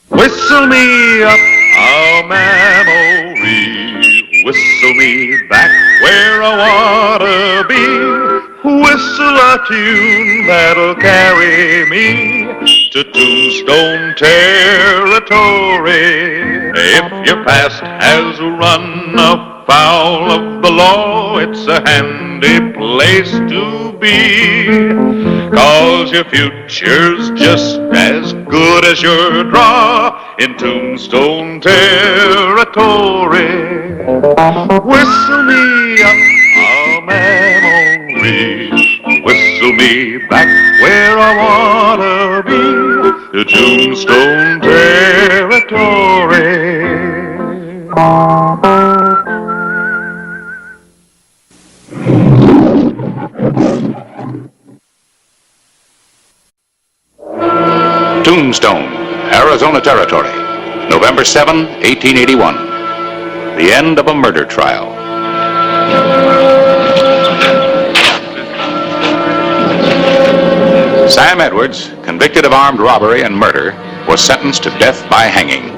Whistle me up a memory, whistle me back where I wanna be, whistle a tune that'll carry me to Tombstone territory. If your past has run afoul of the law, it's a handy place to be, 'cause your future's just as good as your draw in Tombstone territory. Whistle me up a memory, whistle me back where I wanna be, to Tombstone territory. Tombstone, Arizona Territory, November 7, 1881. The end of a murder trial. Sam Edwards, convicted of armed robbery and murder, was sentenced to death by hanging.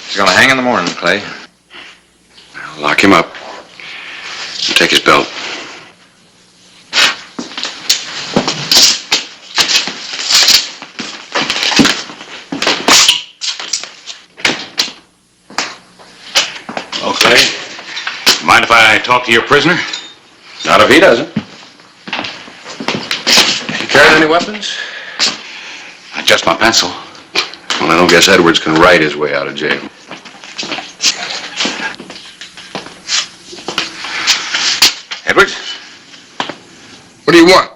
He's gonna hang in the morning, Clay. Lock him up. And take his belt. Okay. Mind if I talk to your prisoner? Not if he doesn't. You carrying any weapons? Just my pencil. Well, I don't guess Edwards can write his way out of jail. Edwards? What do you want?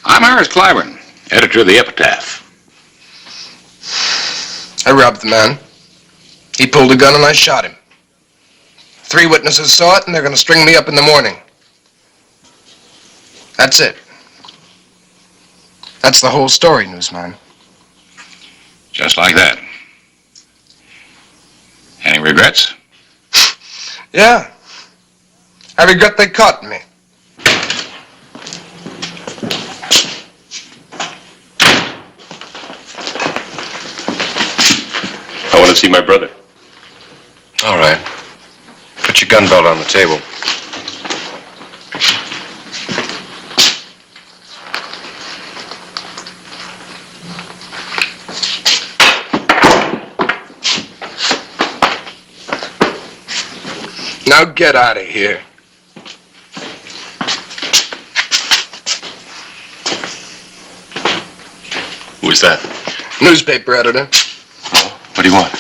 I'm Harris Clyburn, editor of the Epitaph. I robbed the man. He pulled a gun and I shot him. 3 witnesses saw it and they're going to string me up in the morning. That's it. That's the whole story, newsman. Just like that. Any regrets? Yeah. I regret they caught me. I want to see my brother. All right. Put your gun belt on the table. Now get out of here. Who is that? Newspaper editor. What do you want?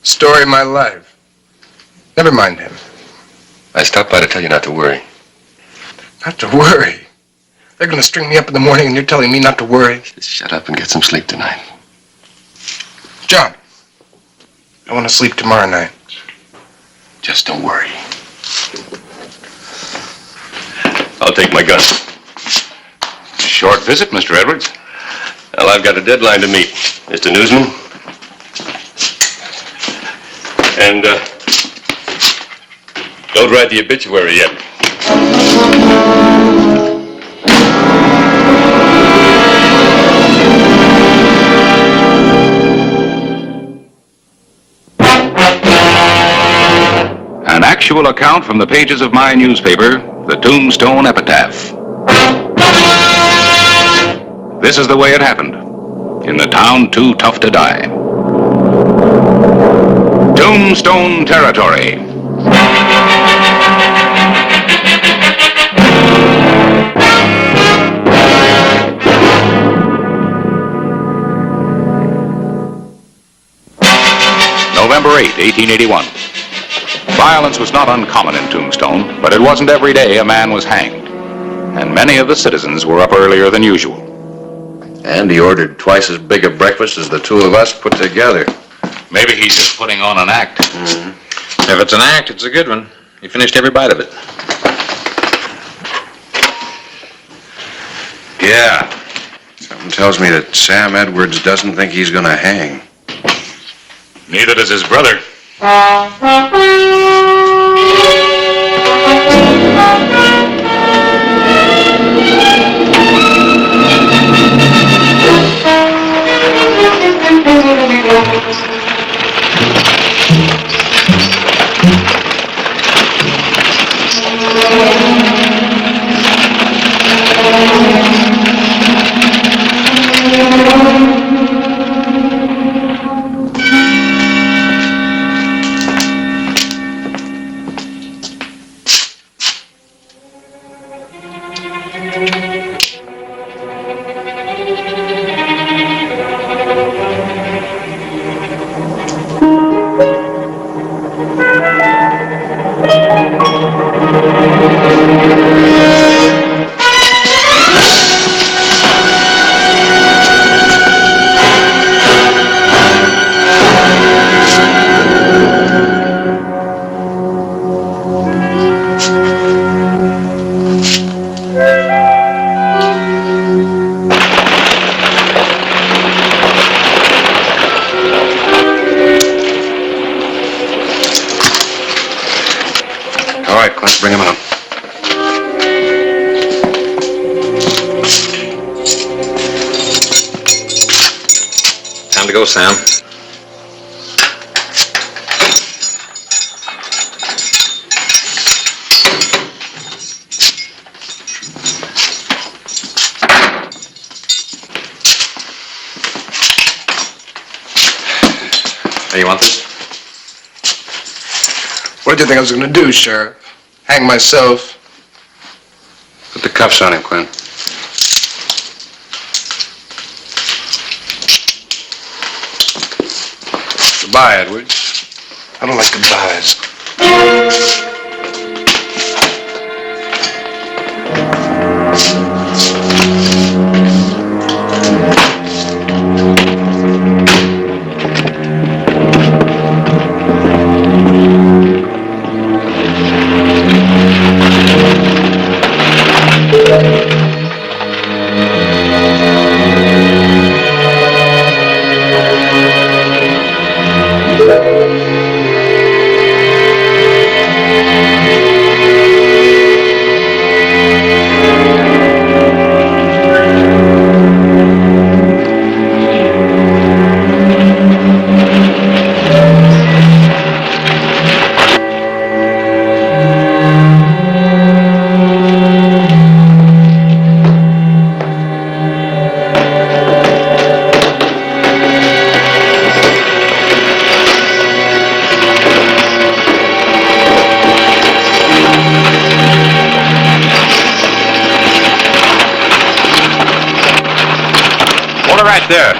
Story of my life. Never mind him. I stopped by to tell you not to worry. Not to worry. They're going to string me up in the morning and you're telling me not to worry. Just shut up and get some sleep tonight. John, I want to sleep tomorrow night. Just don't worry. I'll take my gun. Short visit, Mr. Edwards. Well, I've got a deadline to meet, Mr. Newsman. And, don't write the obituary yet. An actual account from the pages of my newspaper, the Tombstone Epitaph. This is the way it happened, in the town too tough to die. Tombstone territory. November 8, 1881. Violence was not uncommon in Tombstone, but it wasn't every day a man was hanged. And many of the citizens were up earlier than usual. And he ordered twice as big a breakfast as the two of us put together. Maybe he's just putting on an act. Mm-hmm. If it's an act, it's a good one. He finished every bite of it. Yeah. Something tells me that Sam Edwards doesn't think he's gonna hang. Neither does his brother. All right, Clint, bring him out. Time to go, Sam. Hey, you want this? What did you think I was going to do, Sheriff? Hang myself? Put the cuffs on him, Clint. Goodbye, Edwards. I don't like goodbyes. Right there.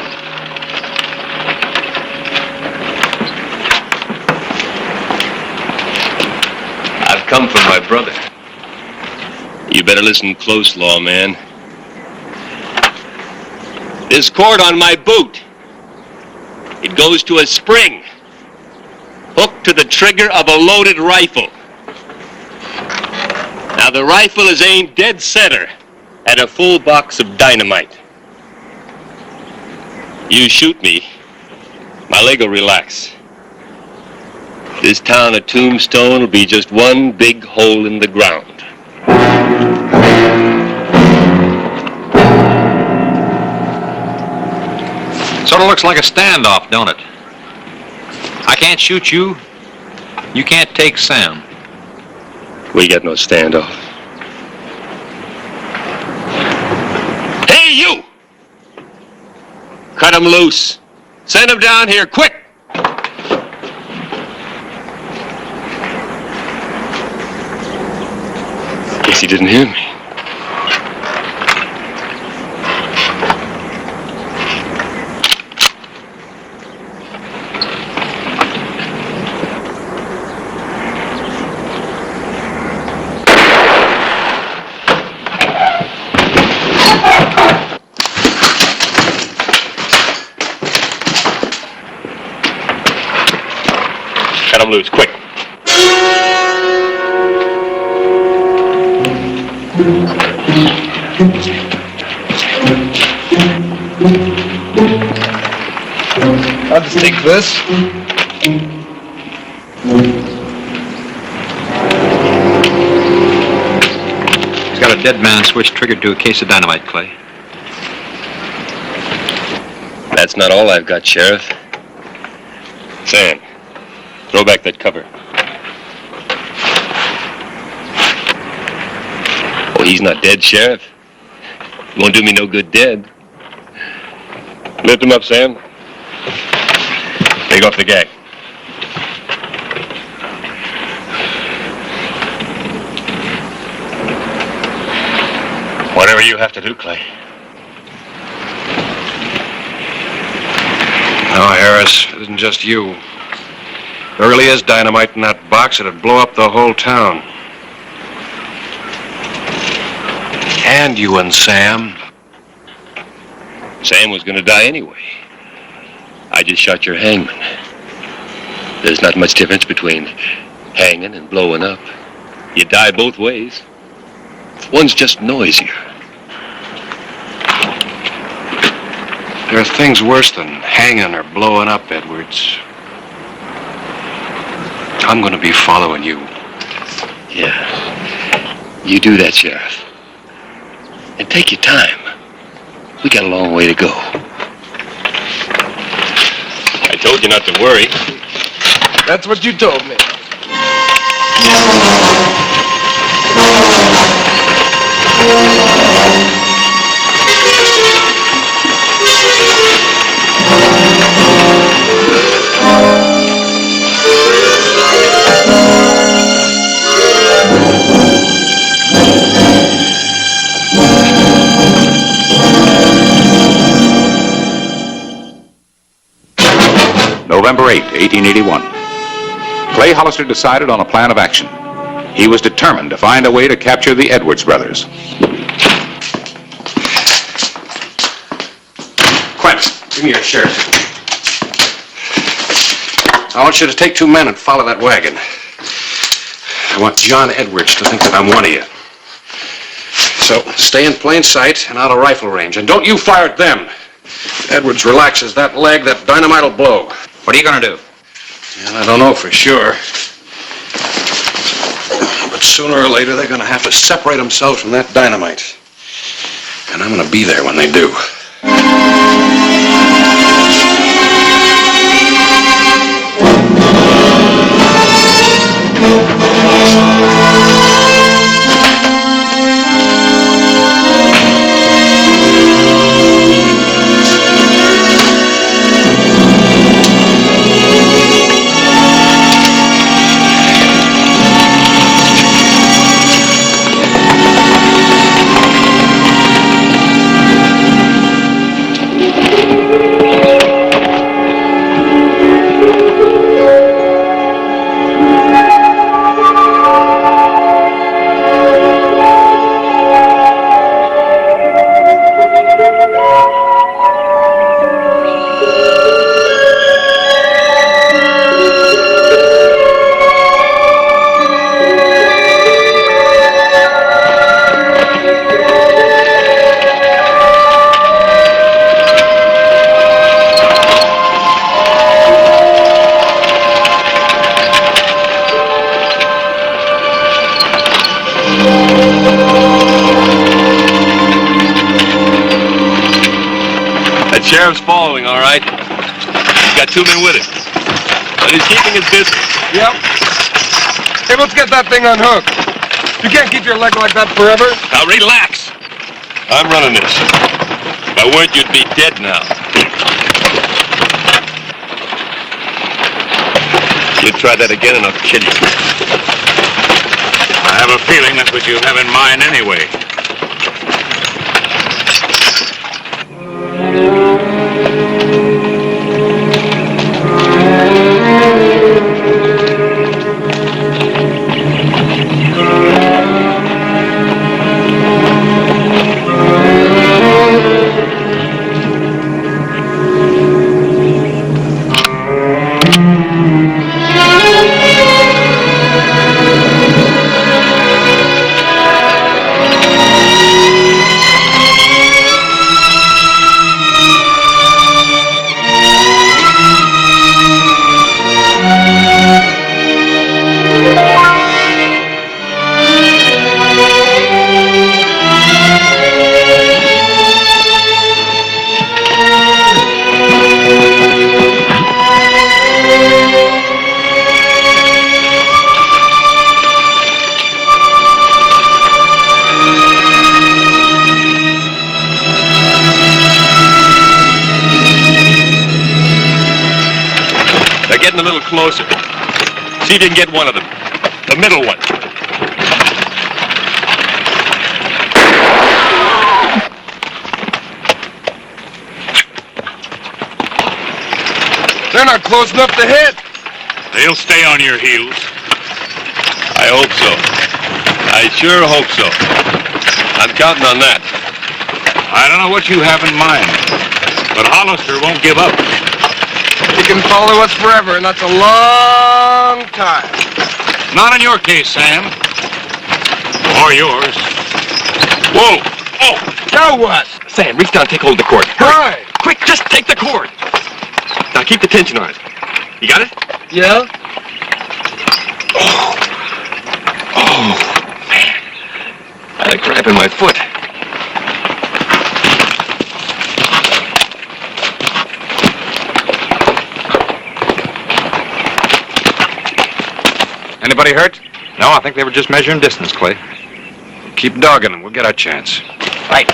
I've come for my brother. You better listen close, lawman. This cord on my boot, it goes to a spring, hooked to the trigger of a loaded rifle. Now the rifle is aimed dead center at a full box of dynamite. You shoot me, my leg will relax. This town of Tombstone will be just one big hole in the ground. Sort of looks like a standoff, don't it? I can't shoot you. You can't take Sam. We got no standoff. Hey, you! Cut him loose. Send him down here, quick! Guess he didn't hear me. Cut him loose, quick. I'll just take this. He's got a dead man switch triggered to a case of dynamite, Clay. That's not all I've got, Sheriff. Sam, throw back that cover. Oh, he's not dead, Sheriff. He won't do me no good dead. Lift him up, Sam. Take off the gag. Whatever you have to do, Clay. No, Harris, it isn't just you. There really is dynamite in that box. It'd blow up the whole town. And you and Sam. Sam was gonna die anyway. I just shot your hangman. There's not much difference between hanging and blowing up. You die both ways. One's just noisier. There are things worse than hanging or blowing up, Edwards. I'm going to be following you. Yeah. You do that, Sheriff. And take your time. We got a long way to go. I told you not to worry. That's what you told me. November 8, 1881. Clay Hollister decided on a plan of action. He was determined to find a way to capture the Edwards brothers. Quint, give me your shirt. I want you to take 2 men and follow that wagon. I want John Edwards to think that I'm one of you. So stay in plain sight and out of rifle range. And don't you fire at them. If Edwards relaxes that leg, that dynamite will blow. What are you going to do? And I don't know for sure. But sooner or later, they're going to have to separate themselves from that dynamite. And I'm going to be there when they do. Sheriff's following, all right. He's got 2 men with him. But he's keeping his distance. Yep. Hey, let's get that thing unhooked. You can't keep your leg like that forever. Now relax. I'm running this. If I weren't, you'd be dead now. You try that again and I'll kill you. I have a feeling that's what you have in mind anyway. Getting a little closer. See if you can get one of them. The middle one. They're not close enough to hit. They'll stay on your heels. I hope so. I sure hope so. I'm counting on that. I don't know what you have in mind, but Hollister won't give up. He can follow us forever, and that's a long time. Not in your case, Sam. Or yours. Whoa! Oh! Now what? Sam, reach down and take hold of the cord. Hurry! Quick, just take the cord. Now keep the tension on it. You got it? Yeah? Oh, man. I had a cramp in my foot. Anybody hurt? No, I think they were just measuring distance, Clay. Keep dogging them. We'll get our chance. Right.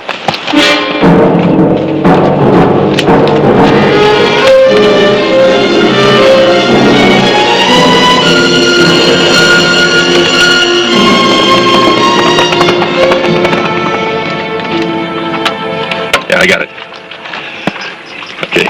Yeah, I got it. Okay.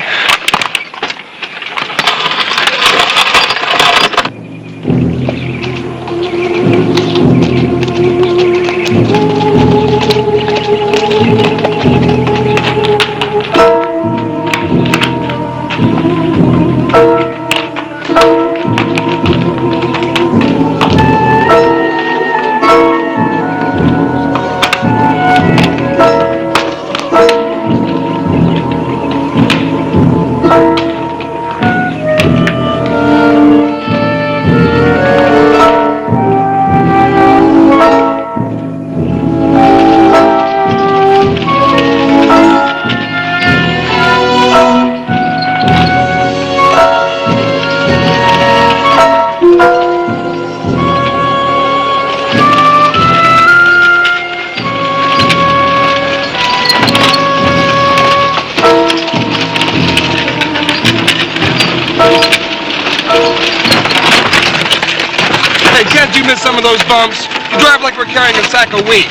Some of those bumps. You drive like we're carrying a sack of wheat.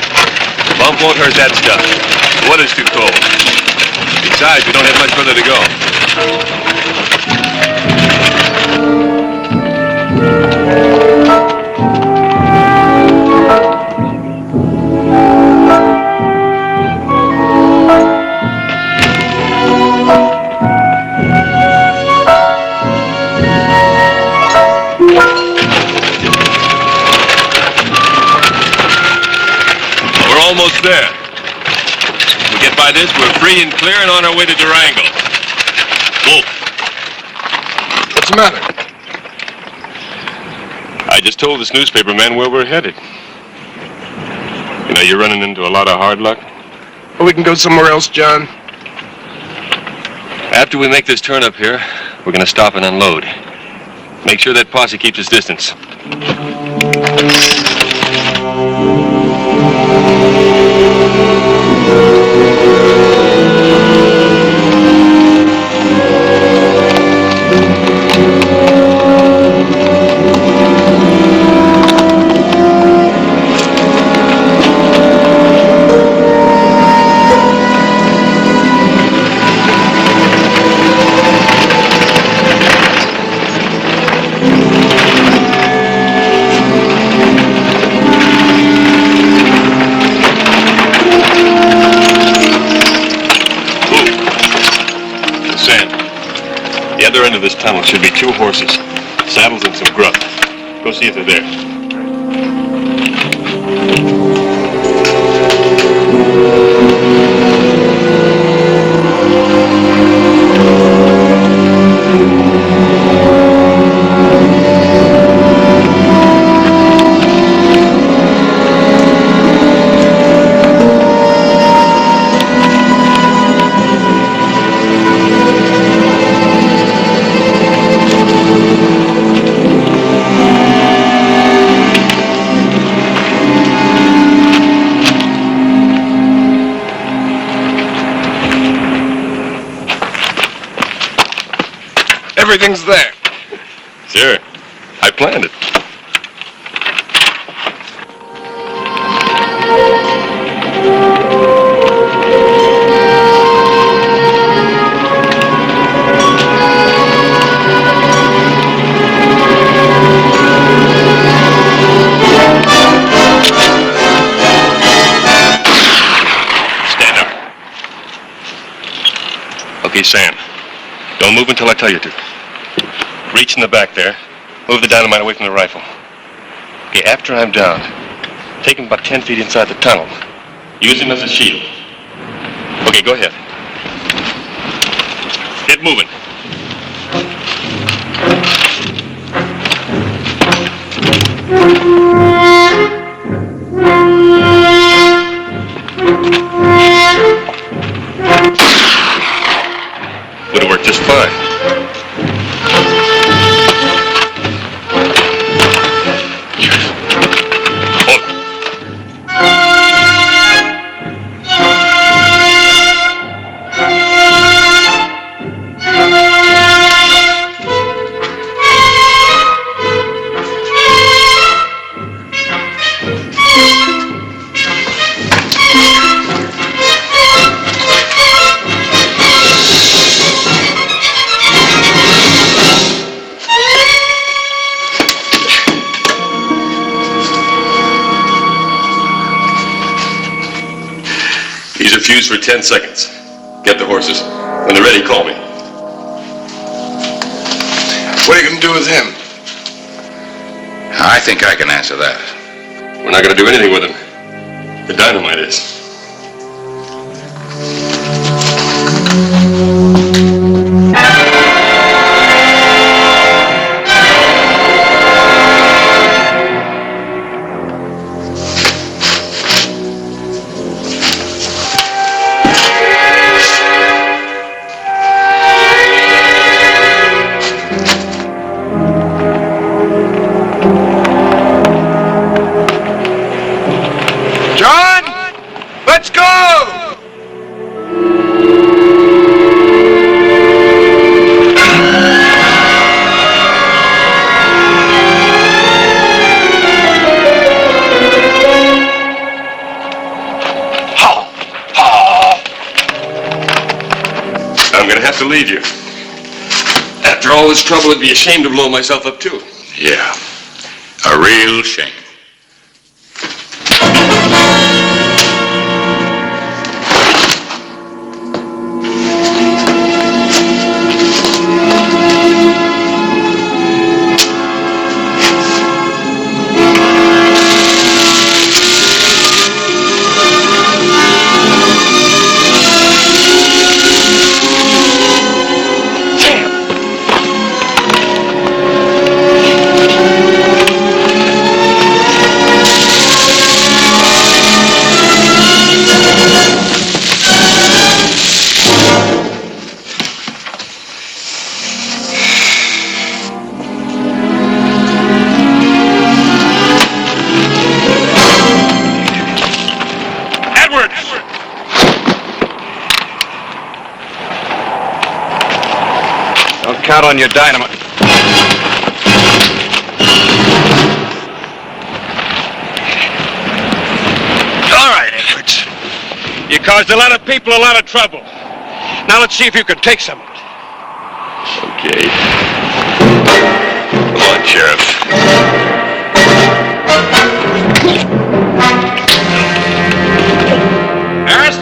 Bump won't hurt that stuff. The weather's too cold. Besides, we don't have much further to go. Almost there. If we get by this, we're free and clear and on our way to Durango. Wolf. What's the matter? I just told this newspaper man where we're headed. You know, you're running into a lot of hard luck. Well, we can go somewhere else, John. After we make this turn up here, we're going to stop and unload. Make sure that posse keeps its distance. The other end of this tunnel should be 2 horses, saddles, and some grub. Go see if they're there. Everything's there. Sure. I planned it. Stand up. Okay, Sam. Don't move until I tell you to. Reach in the back there. Move the dynamite away from the rifle. Okay, after I'm down, take him about 10 feet inside the tunnel. Use him as a shield. Okay, go ahead. Get moving. Would have worked just fine. These are fused for 10 seconds. Get the horses. When they're ready, call me. What are you going to do with him? I think I can answer that. We're not going to do anything with him. The dynamite is. Let's go! I'm going to have to leave you. After all this trouble, it'd be a shame to blow myself up, too. Yeah, a real shame. I'll count on your dynamite. All right, Edwards. You caused a lot of people a lot of trouble. Now let's see if you can take some of it. Okay. Come on, Sheriff. Harris?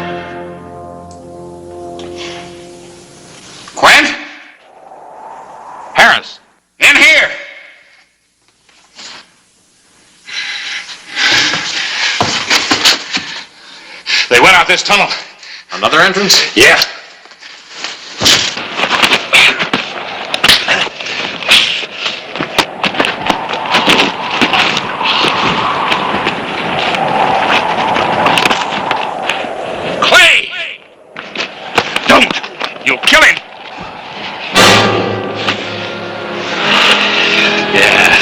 Quint? Harris, in here. They went out this tunnel. Another entrance? Yeah. Clay! Don't! You'll kill him! Yeah.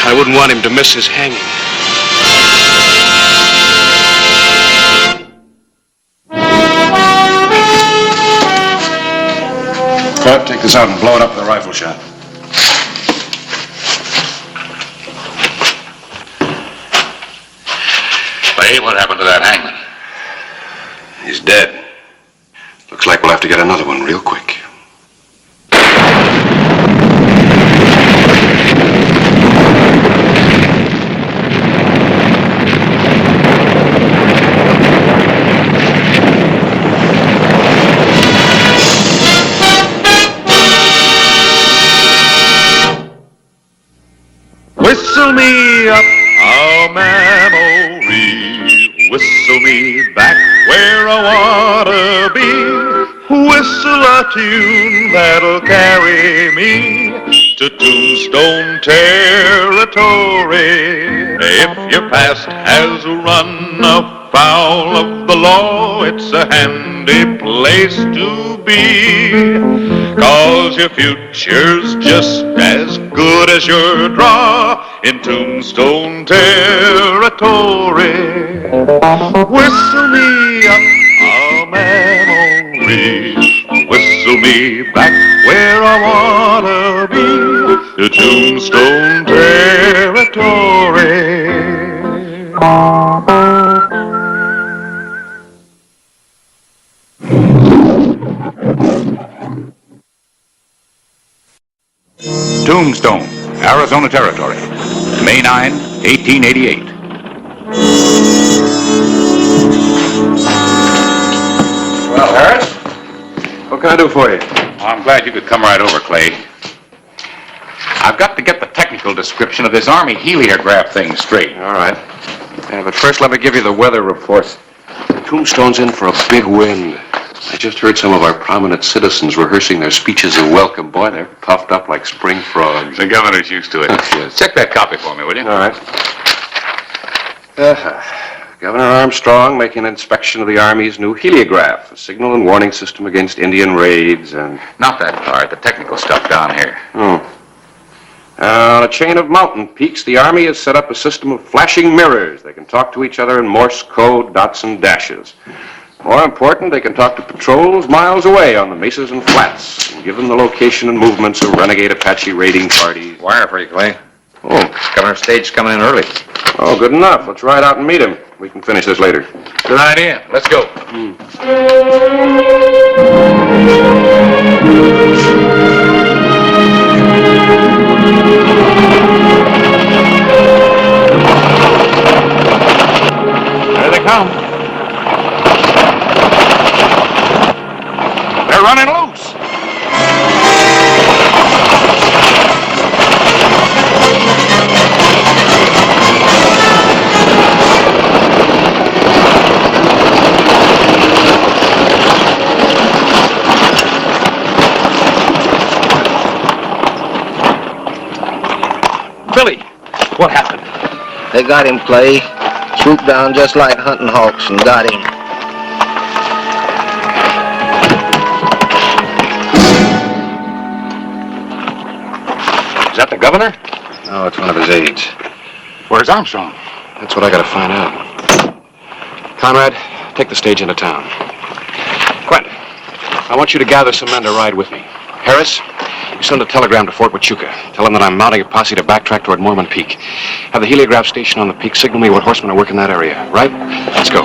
I wouldn't want him to miss his hanging. Cut, take this out and blow it up with a rifle shot. Clay, what happened to that hangman? He's dead. Looks like we'll have to get another one real quick. Whistle me up a memory, whistle me back where I wanna be, whistle a tune that'll carry me to Tombstone territory. If your past has run afoul of the law, it's a handy place to be, 'cause your future's just as good as your draw in Tombstone territory. Whistle me up a memory, whistle me back where I wanna be, to Tombstone territory. Tombstone, Arizona Territory, May 9, 1888. Well, Harris, what can I do for you? Well, I'm glad you could come right over, Clay. I've got to get the technical description of this Army heliograph thing straight. All right. Yeah, but first let me give you the weather report. Tombstone's in for a big wind. I just heard some of our prominent citizens rehearsing their speeches of welcome. Boy, they're puffed up like spring frogs. The governor's used to it. Yes. Check that copy for me, will you? All right. Governor Armstrong making an inspection of the Army's new heliograph, a signal and warning system against Indian raids and... Not that part, the technical stuff down here. On a chain of mountain peaks, the Army has set up a system of flashing mirrors. They can talk to each other in Morse code, dots and dashes. More important, they can talk to patrols miles away on the mesas and flats and give them the location and movements of renegade Apache raiding parties. Wire for you, Clay. Oh, Governor's stage's coming in early. oh, good enough. Let's ride out and meet him. We can finish this later. Good idea. Let's go. There they come. They're running loose. Billy, what happened? They got him, Clay. Swooped down just like hunting hawks and got him. Is that the governor? No, it's one of his aides. Where's Armstrong? That's what I gotta find out. Conrad, take the stage into town. Quint, I want you to gather some men to ride with me. Harris, you send a telegram to Fort Huachuca. Tell them that I'm mounting a posse to backtrack toward Mormon Peak. Have the heliograph station on the peak signal me what horsemen are working that area, right? Let's go.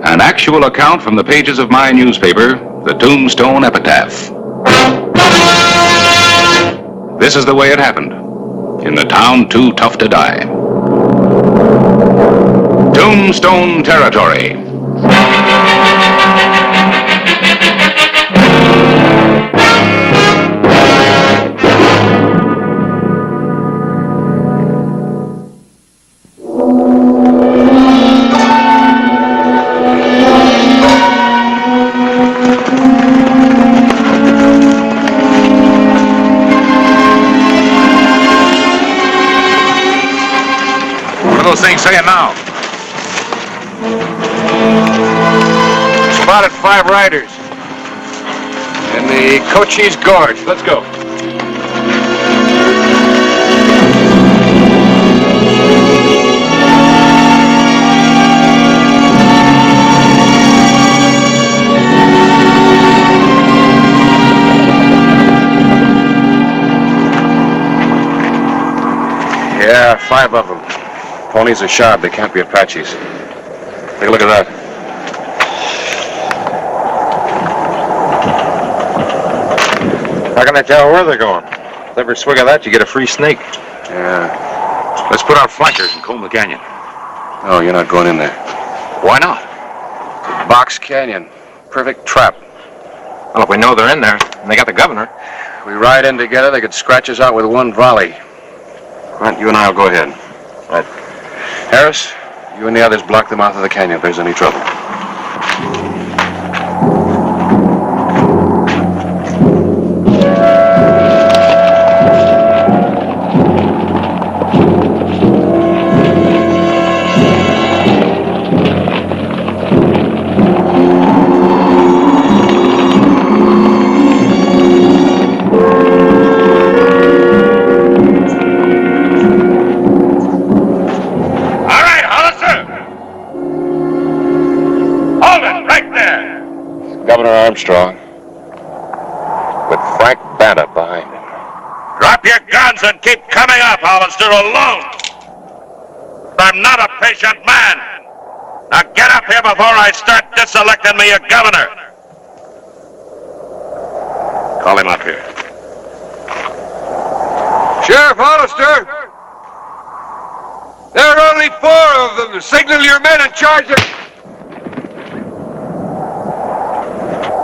An actual account from the pages of my newspaper, the Tombstone Epitaph. This is the way it happened, in the town too tough to die. Tombstone Territory. Those things saying now? Spotted 5 riders in the Cochise Gorge. Let's go. Yeah, 5 of them. Ponies are shod. They can't be Apaches. Take a look at that. How can I tell where they're going? Every swig of that, you get a free snake. Yeah. Let's put out flankers and comb the canyon. No, you're not going in there. Why not? Box Canyon. Perfect trap. Well, if we know they're in there, and they got the governor. We ride in together, they could scratch us out with one volley. Grant, you and I will go ahead. Right. Harris, you and the others block the mouth of the canyon if there's any trouble. Armstrong, with Frank Banner behind him. Drop your guns and keep coming up, Hollister, alone. I'm not a patient man. Now get up here before I start diselecting me a governor. Call him up here. Sheriff Hollister! There are only 4 of them. Signal your men and charge them.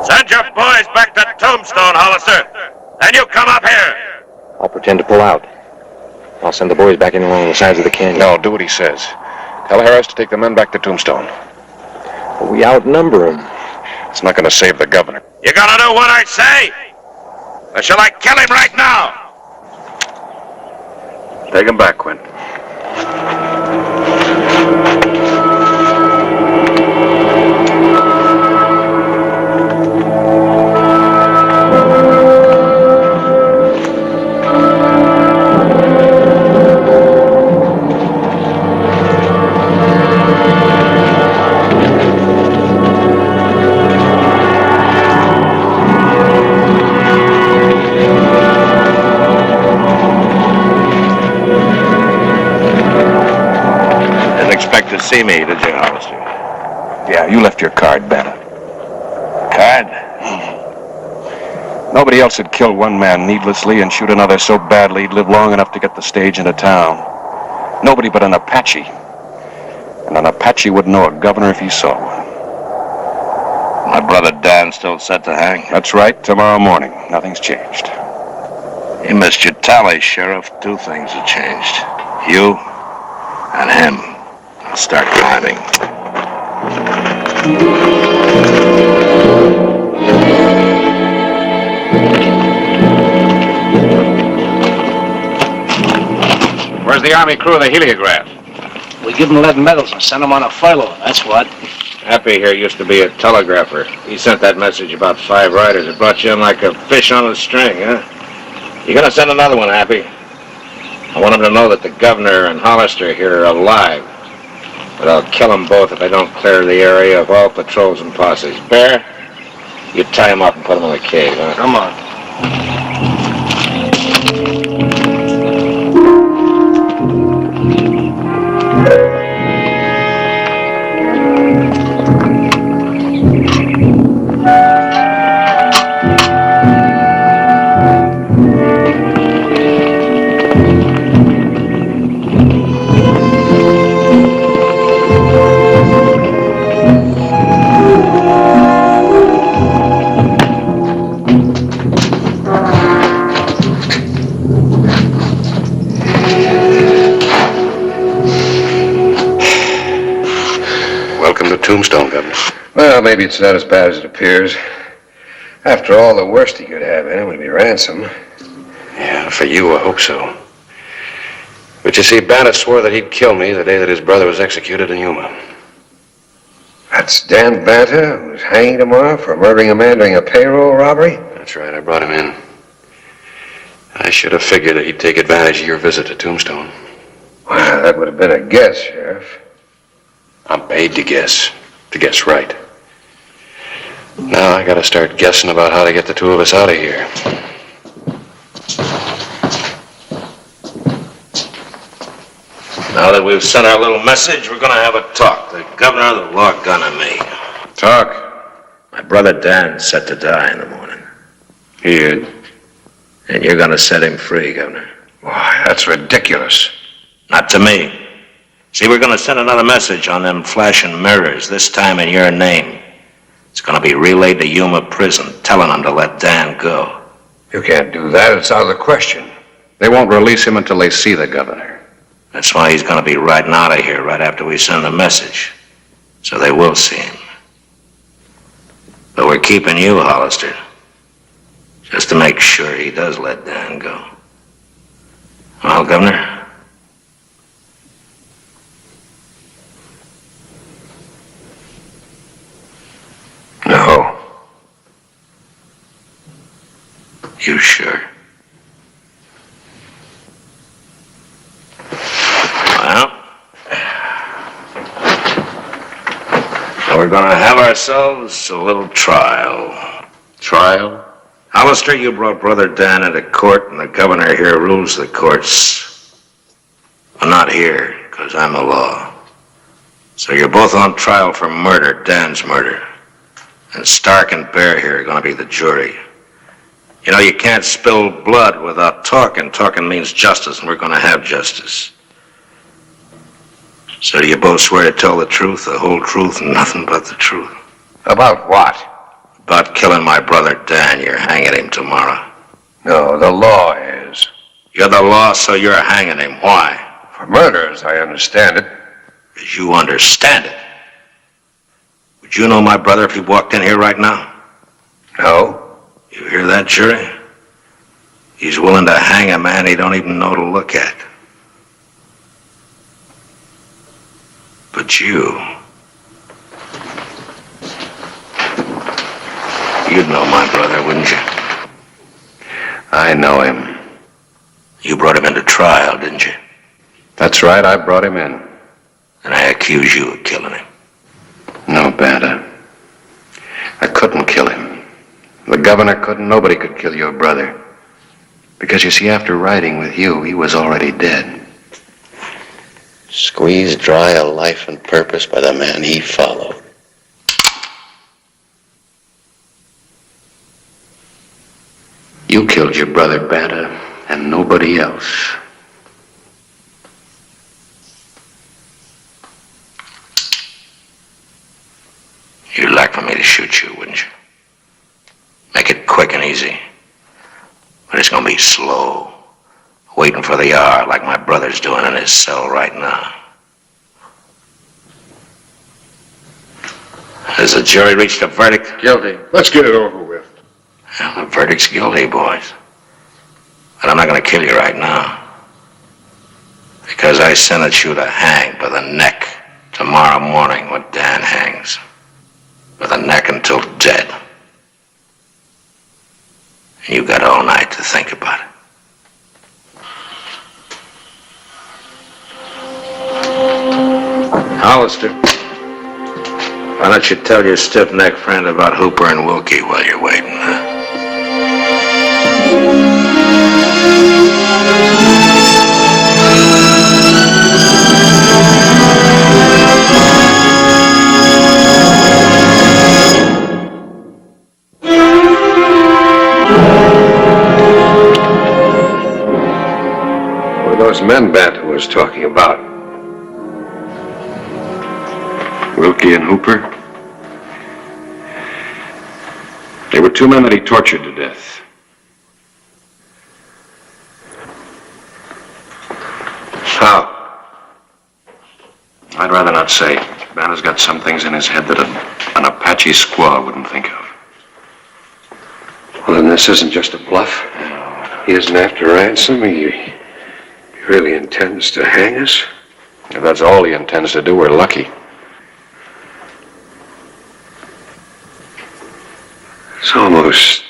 Send your boys back to Tombstone, Hollister. And you come up here. I'll pretend to pull out. I'll send the boys back in along the sides of the canyon. No, do what he says. Tell Harris to take the men back to Tombstone. But we outnumber them. It's not going to save the governor. You gonna do what I say? Or shall I kill him right now? Take him back, Quint. See me, did you, Hollister? Yeah, you left your card, Banner. Card? Nobody else would kill one man needlessly and shoot another so badly he'd live long enough to get the stage into town. Nobody but an Apache. And an Apache would know a governor if he saw one. My brother Dan's still set to hang? That's right, tomorrow morning. Nothing's changed. You missed your tally, Sheriff. 2 things have changed. You and him. I'll start climbing. Where's the Army crew of the heliograph? We give them lead medals and send them on a furlough, that's what. Happy here used to be a telegrapher. He sent that message about 5 riders. It brought you in like a fish on a string, huh? You gonna send another one, Happy? I want them to know that the governor and Hollister here are alive. But I'll kill them both if I don't clear the area of all patrols and posses. Bear, you tie them up and put them in the cave, huh? Come on. Welcome to Tombstone, Governor. Well, maybe it's not as bad as it appears. After all, the worst he could have in him would be ransom. Yeah, for you, I hope so. But you see, Bandit swore that he'd kill me the day that his brother was executed in Yuma. That's Dan Banta, who's hanging tomorrow for murdering a man during a payroll robbery? That's right, I brought him in. I should have figured that he'd take advantage of your visit to Tombstone. Well, that would have been a guess, Sheriff. I'm paid to guess right. Now I gotta start guessing about how to get the two of us out of here. Now that we've sent our little message, we're gonna have a talk. The governor, the law gun, and me. Talk? My brother Dan's set to die in the morning. He is? And you're gonna set him free, Governor. Why, that's ridiculous. Not to me. See, we're gonna send another message on them flashing mirrors, this time in your name. It's gonna be relayed to Yuma prison, telling them to let Dan go. You can't do that. It's out of the question. They won't release him until they see the governor. That's why he's gonna be riding out of here right after we send the message. So they will see him. But we're keeping you, Hollister. Just to make sure he does let Dan go. Well, Governor? No. You sure? Well, so we're gonna have ourselves a little trial. Trial? Hollister, you brought Brother Dan into court, and the governor here rules the courts. I'm not here, because I'm the law. So you're both on trial for murder, Dan's murder. And Stark and Bear here are going to be the jury. You know, you can't spill blood without talking. Talking means justice, and we're going to have justice. So do you both swear to tell the truth, the whole truth, and nothing but the truth? About what? About killing my brother Dan. You're hanging him tomorrow. No, the law is. You're the law, so you're hanging him. Why? For murder, as I understand it. As you understand it. Would you know my brother if he walked in here right now? No. You hear that, jury? He's willing to hang a man he don't even know to look at. But you'd know my brother, wouldn't you? I know him. You brought him into trial, didn't you? That's right, I brought him in. And I accuse you of killing him. No, Banta. I couldn't kill him. The governor couldn't. Nobody could kill your brother. Because, you see, after riding with you, he was already dead. Squeezed dry of life and purpose by the man he followed. You killed your brother, Banta, and nobody else. You'd like for me to shoot you, wouldn't you? Make it quick and easy. But it's gonna be slow. Waiting for the hour like my brother's doing in his cell right now. Has the jury reached a verdict? Guilty. Let's get it over with. Well, the verdict's guilty, boys. But I'm not gonna kill you right now. Because I sentence you to hang by the neck tomorrow morning when Dan hangs. By the neck until dead. And you got all night to think about it. Hollister, why don't you tell your stiff-necked friend about Hooper and Wilkie while you're waiting, huh? Were those men Banter was talking about? Wilkie and Hooper? They were two men that he tortured to death. How? I'd rather not say. Banter's got some things in his head that an Apache squaw wouldn't think of. Well, then this isn't just a bluff. He isn't after ransom. He really intends to hang us. If that's all he intends to do, we're lucky. It's almost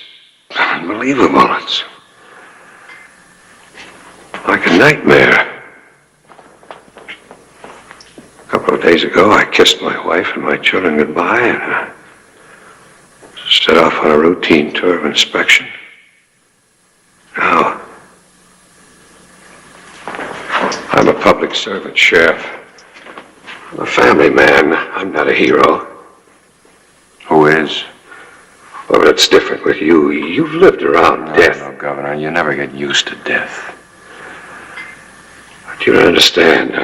unbelievable. It's like a nightmare. A couple of days ago, I kissed my wife and my children goodbye and set off on a routine tour of inspection. Now, I'm a public servant, Sheriff. I'm a family man. I'm not a hero. Who is? Well, but it's different with you. You've lived around death. No, Governor, you never get used to death. But you don't understand.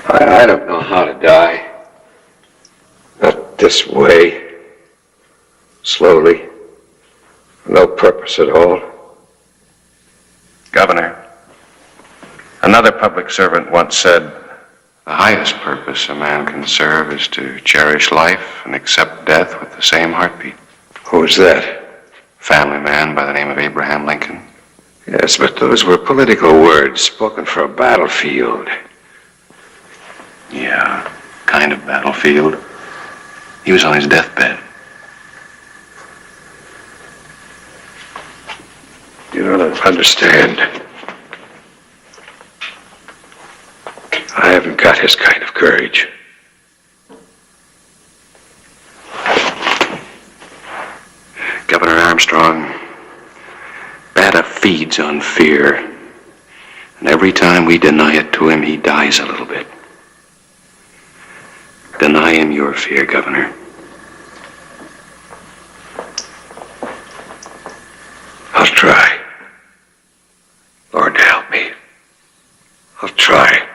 I don't know how to die. Not this way. Slowly. For no purpose at all. Governor, another public servant once said, the highest purpose a man can serve is to cherish life and accept death with the same heartbeat. Who was that? Family man by the name of Abraham Lincoln. Yes, but those were political words spoken for a battlefield. Yeah, kind of battlefield. He was on his deathbed. You don't understand. I haven't got his kind of courage. Governor Armstrong, Bata feeds on fear. And every time we deny it to him, he dies a little bit. Deny him your fear, Governor. I'll try. Lord help me. I'll try.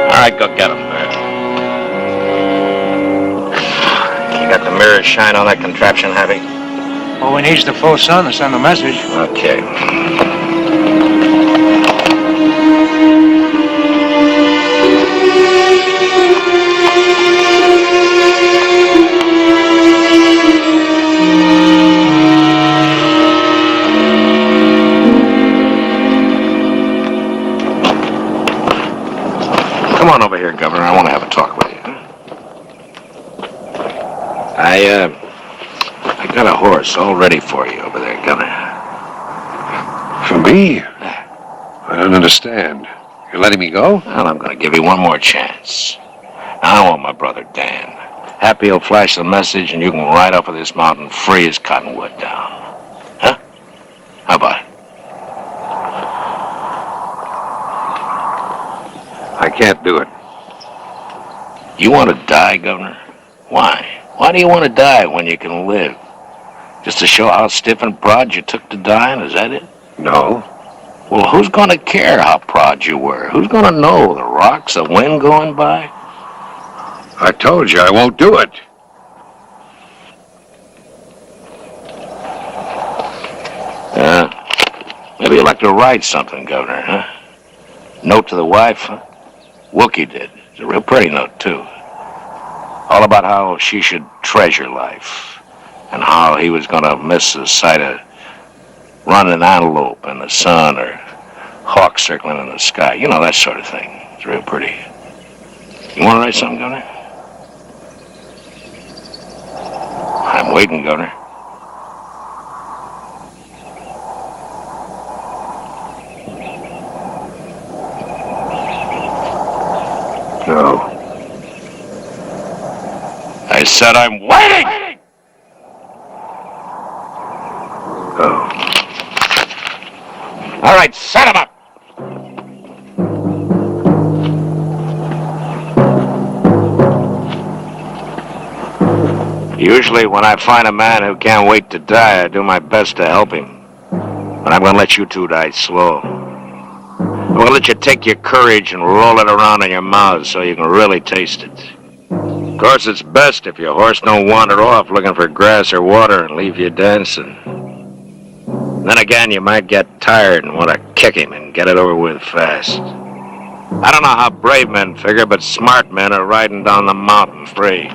All right, go get him, Bert. You got the mirror shine on that contraption, Happy? All we need is the full sun to send a message. Okay. Come on over here, Governor. I want to have a talk with you. I got a horse all ready for you over there, Governor. For me? I don't understand. You're letting me go? Well, I'm going to give you one more chance. Now, I want my brother Dan. Happy he'll flash the message and you can ride off of this mountain free as cottonwood down. Huh? How about it? I can't do it. You want to die, Governor? Why? Why do you want to die when you can live? Just to show how stiff and proud you took to dying, is that it? No. Well, who's going to care how proud you were? Who's going to know the rocks, the wind going by? I told you I won't do it. Maybe you'd like to write something, Governor, huh? Note to the wife, huh? Wookie did. It's a real pretty note, too. All about how she should treasure life and how he was going to miss the sight of running antelope in the sun or hawks circling in the sky. You know, that sort of thing. It's real pretty. You want to write something, Governor? waiting, Governor. No. I said I'm waiting! Oh. All right, set him up! Usually when I find a man who can't wait to die, I do my best to help him. But I'm gonna let you two die slow. I'm gonna let you take your courage and roll it around in your mouths so you can really taste it. Of course, it's best if your horse don't wander off looking for grass or water and leave you dancing. Then again, you might get tired and want to kick him and get it over with fast. I don't know how brave men figure, but smart men are riding down the mountain free.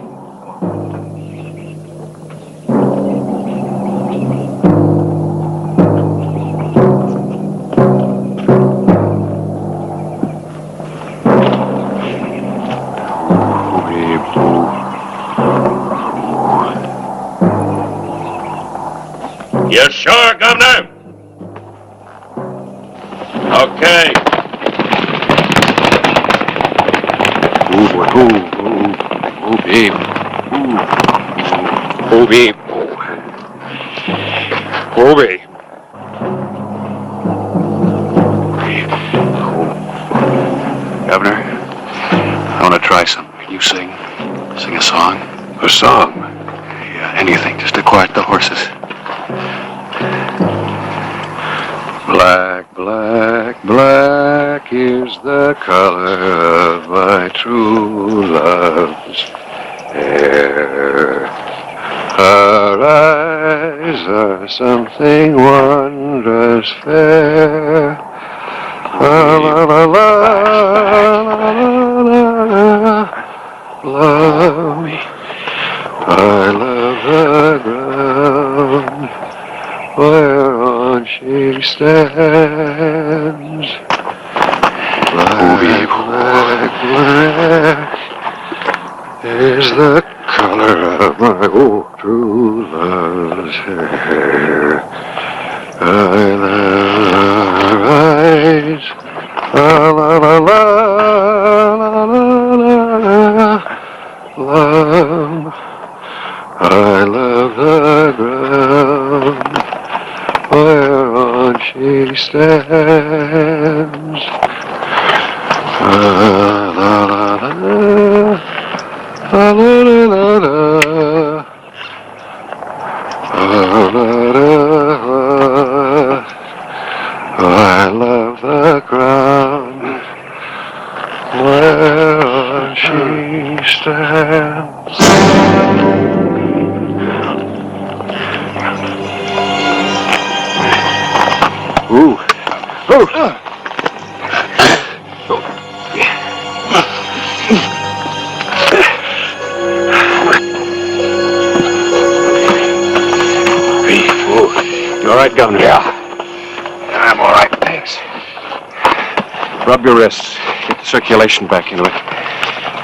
You sure, Governor? Okay. Ooh, babe. Oh, babe. Oh, babe. Governor, I want to try something. Can you sing a song? A song? Yeah, anything, just to quiet the horses. Black, black, black is the color of my true love's hair. Her eyes are something wondrous fair. La la la la la la love me. I love the ground whereon she stands. Black, black, black is the color of my true love's hair. I love her eyes. La la la la la la la. Love. I love the ground whereon she stands. La la la la la la la la. I love the ground whereon she stands. Ooh. Oh. You all right, Governor? Yeah. I'm all right, thanks. Rub your wrists. Get the circulation back into it.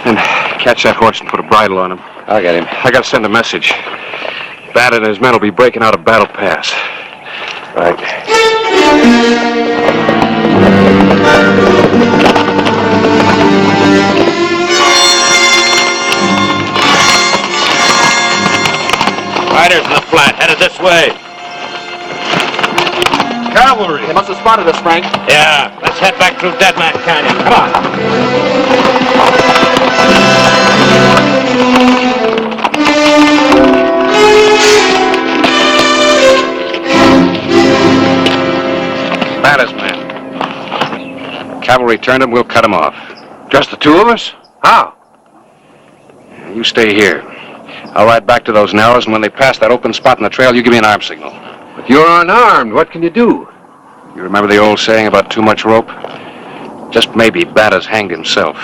Then catch that horse and put a bridle on him. I'll get him. I gotta send a message. Bat and his men will be breaking out of Battle Pass. Right. Riders in the flat, headed this way. Cavalry! They must have spotted us, Frank. Yeah, let's head back through Dead Man Canyon. Come on. Batters, men. Cavalry turned him, we'll cut him off. Just the two of us? How? You stay here. I'll ride back to those narrows, and when they pass that open spot in the trail, you give me an arm signal. But you're unarmed. What can you do? You remember the old saying about too much rope? Just maybe Batters hanged himself.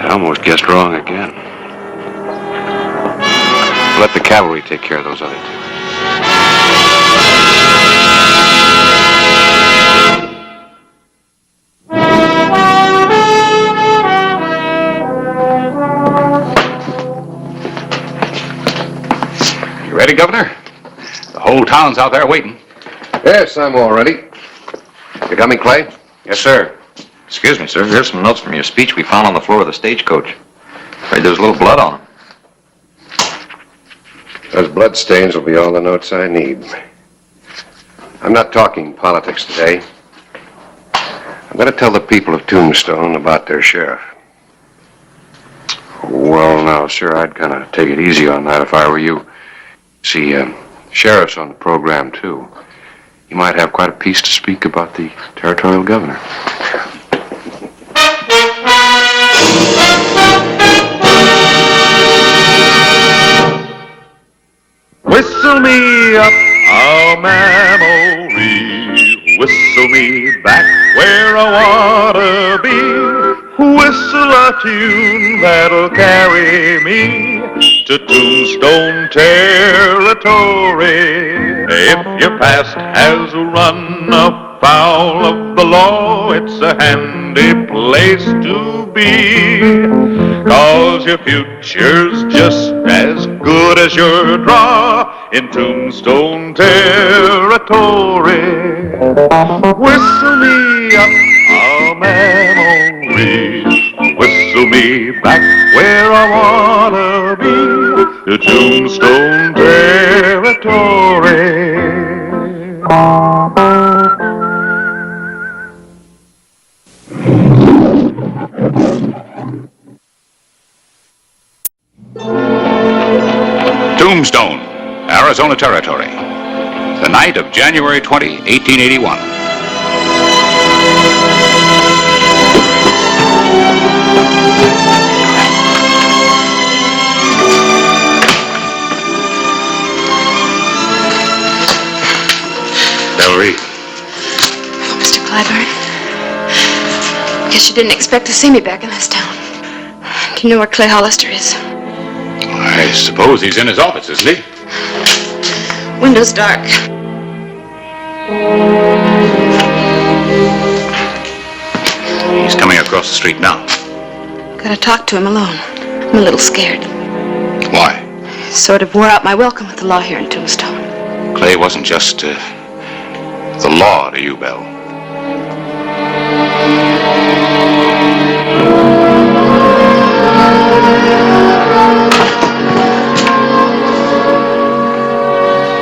Almost guessed wrong again. Let the cavalry take care of those other two. You ready, Governor? The whole town's out there waiting. Yes, I'm all ready. You coming, Clay? Yes, sir. Excuse me, sir. Here's some notes from your speech we found on the floor of the stagecoach. Afraid there's a little blood on them. Those blood stains will be all the notes I need. I'm not talking politics today. I'm going to tell the people of Tombstone about their sheriff. Well, now, sir, I'd kind of take it easy on that if I were you. See, sheriff's on the program, too. You might have quite a piece to speak about the territorial governor. Whistle me up a memory, whistle me back where I wanna be, whistle a tune that'll carry me to Tombstone territory. If your past has run afoul of the law, it's a handy place to be, 'cause your future's just as good as your draw in Tombstone territory. Whistle me up a memory, whistle me back where I wanna be, to Tombstone territory. Tombstone, Arizona Territory. The night of January 20, 1881. Valerie. Oh, Mr. Clyburn. Guess you didn't expect to see me back in this town. Do you know where Clay Hollister is? I suppose he's in his office, isn't he? Window's dark. He's coming across the street now. Gotta talk to him alone. I'm a little scared. Why? Sort of wore out my welcome with the law here in Tombstone. Clay wasn't just the law to you, Belle.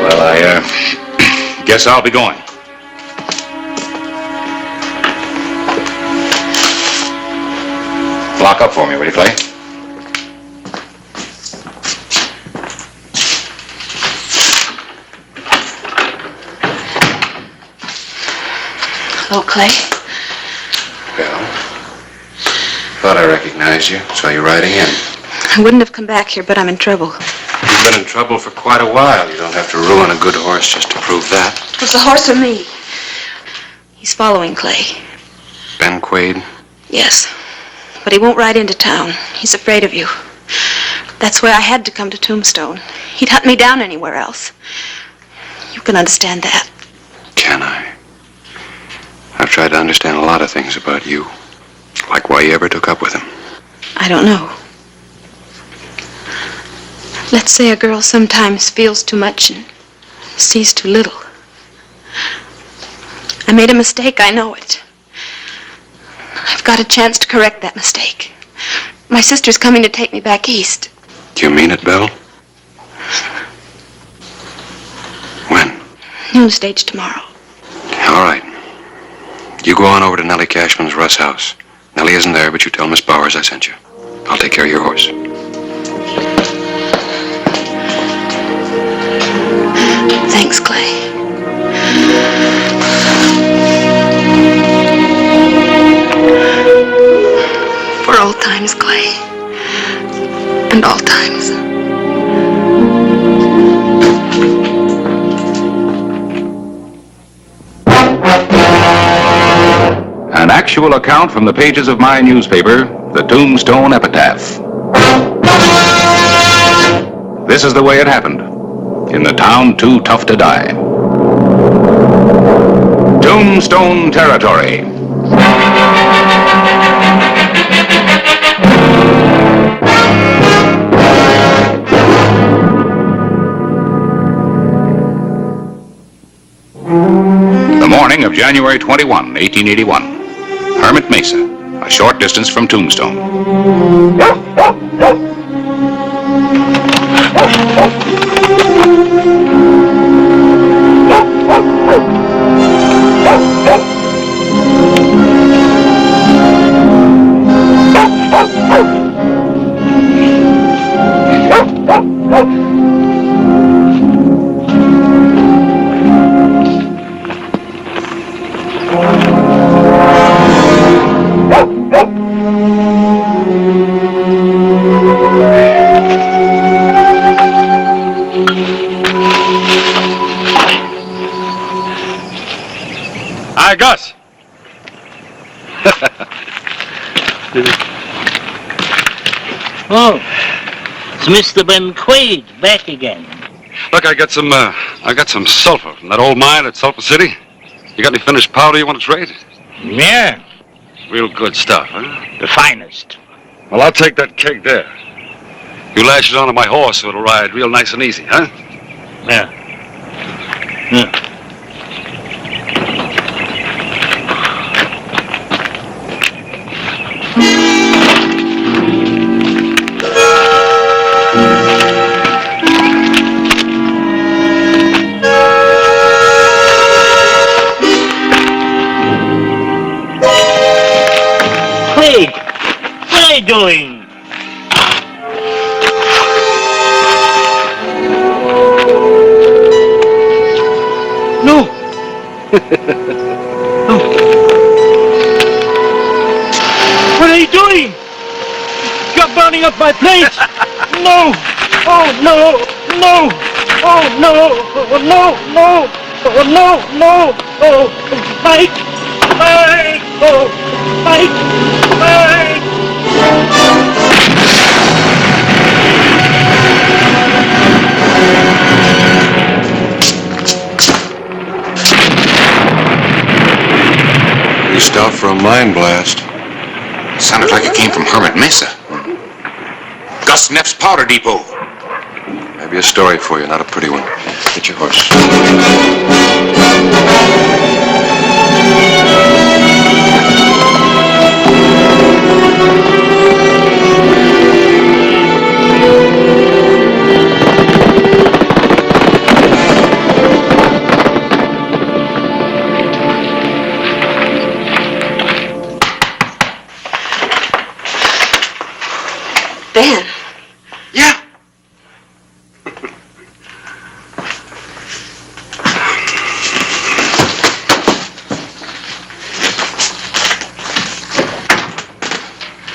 Well, I guess I'll be going. Lock up for me, will you, Clay? Hello, Clay. Belle. Thought I recognized you. Saw you riding in. I wouldn't have come back here, but I'm in trouble. You've been in trouble for quite a while. You don't have to ruin a good horse just to prove that. Was the horse or me? He's following Clay. Ben Quaid? Yes. But he won't ride into town. He's afraid of you. That's why I had to come to Tombstone. He'd hunt me down anywhere else. You can understand that. Can I? tried to understand a lot of things about you. Like why you ever took up with him. I don't know. Let's say a girl sometimes feels too much and sees too little. I made a mistake, I know it. I've got a chance to correct that mistake. My sister's coming to take me back east. Do you mean it, Belle? When? Noon stage tomorrow. All right. You go on over to Nellie Cashman's Russ house. Nellie isn't there, but you tell Miss Bowers I sent you. I'll take care of your horse. Thanks, Clay. For old times, Clay. And all times. An actual account from the pages of my newspaper, the Tombstone Epitaph. This is the way it happened. In the town too tough to die. Tombstone territory. The morning of January 21, 1881. Hermit Mesa, a short distance from Tombstone. Hi, Gus. Oh, it's Mr. Ben Quaid back again. Look, I got some sulfur from that old mine at Sulphur City. You got any finished powder you want to trade? Yeah, Real good stuff, huh? the finest. Well, I'll take that keg there. You lash it onto my horse so it'll ride real nice and easy, huh? Yeah. Yeah. Quaid, what are you doing? No. No. What are you doing? You're burning up my plate. No. Oh, no. No. Oh, no. Oh, no. No. Oh, no. No. Oh, Mike. Mike. Oh, Mike. Mike. You stopped for a mine blast. Sounded like it came from Hermit Mesa. Gus Neff's powder depot. Maybe a story for you, not a pretty one. Get your horse. Ben. Yeah.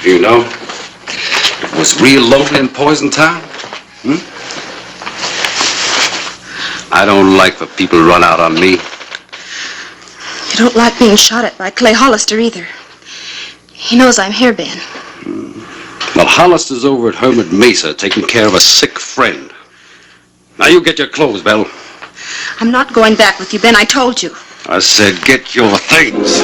You know, it was real lonely in Poison Town. I don't like for people to run out on me. You don't like being shot at by Clay Hollister either. He knows I'm here, Ben. Well, Hollister's over at Hermit Mesa taking care of a sick friend. Now you get your clothes, Belle. I'm not going back with you, Ben. I told you. I said, get your things.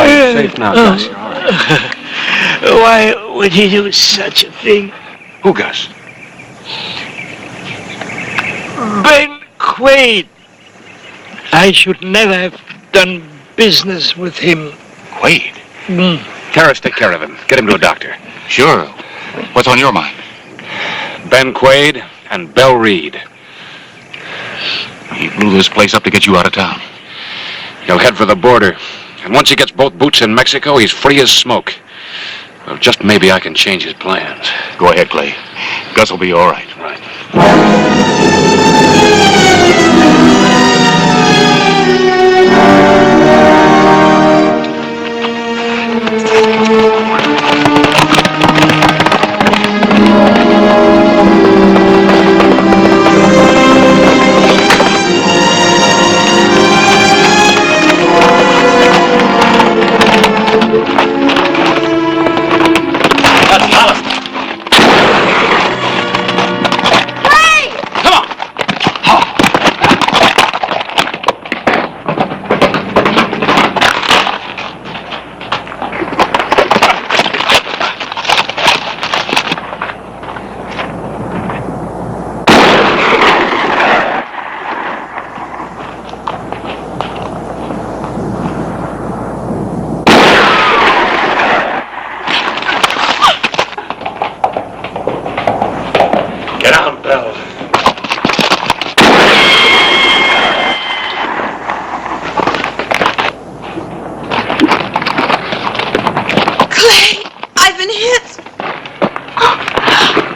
You're safe now, Gus. You're all right. Why would he do such a thing? Who, Gus? Ben Quaid. I should never have done business with him. Quaid? Terrace, take care of him. Get him to a doctor. Sure. What's on your mind? Ben Quaid and Belle Reed. He blew this place up to get you out of town. He'll head for the border. And once he gets both boots in Mexico, he's free as smoke. Well, just maybe I can change his plans. Go ahead, Clay. Gus will be all right. Right.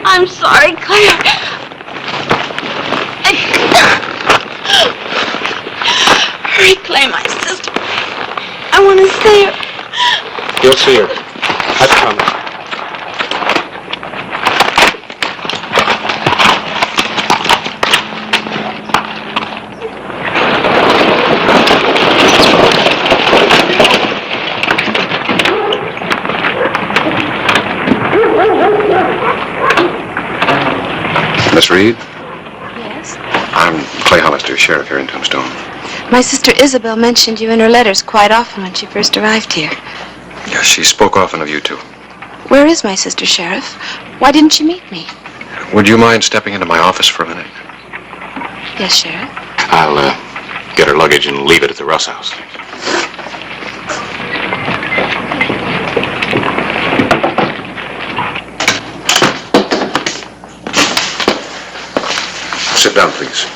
I'm sorry, Claire. Hurry, Claire, my sister. I want to see her. You'll see her. I promise. Miss Reed? Yes? I'm Clay Hollister, sheriff here in Tombstone. My sister Isabel mentioned you in her letters quite often when she first arrived here. Yes, she spoke often of you two. Where is my sister, Sheriff? Why didn't she meet me? Would you mind stepping into my office for a minute? Yes, Sheriff. I'll get her luggage and leave it at the Russ house. Sit down, please.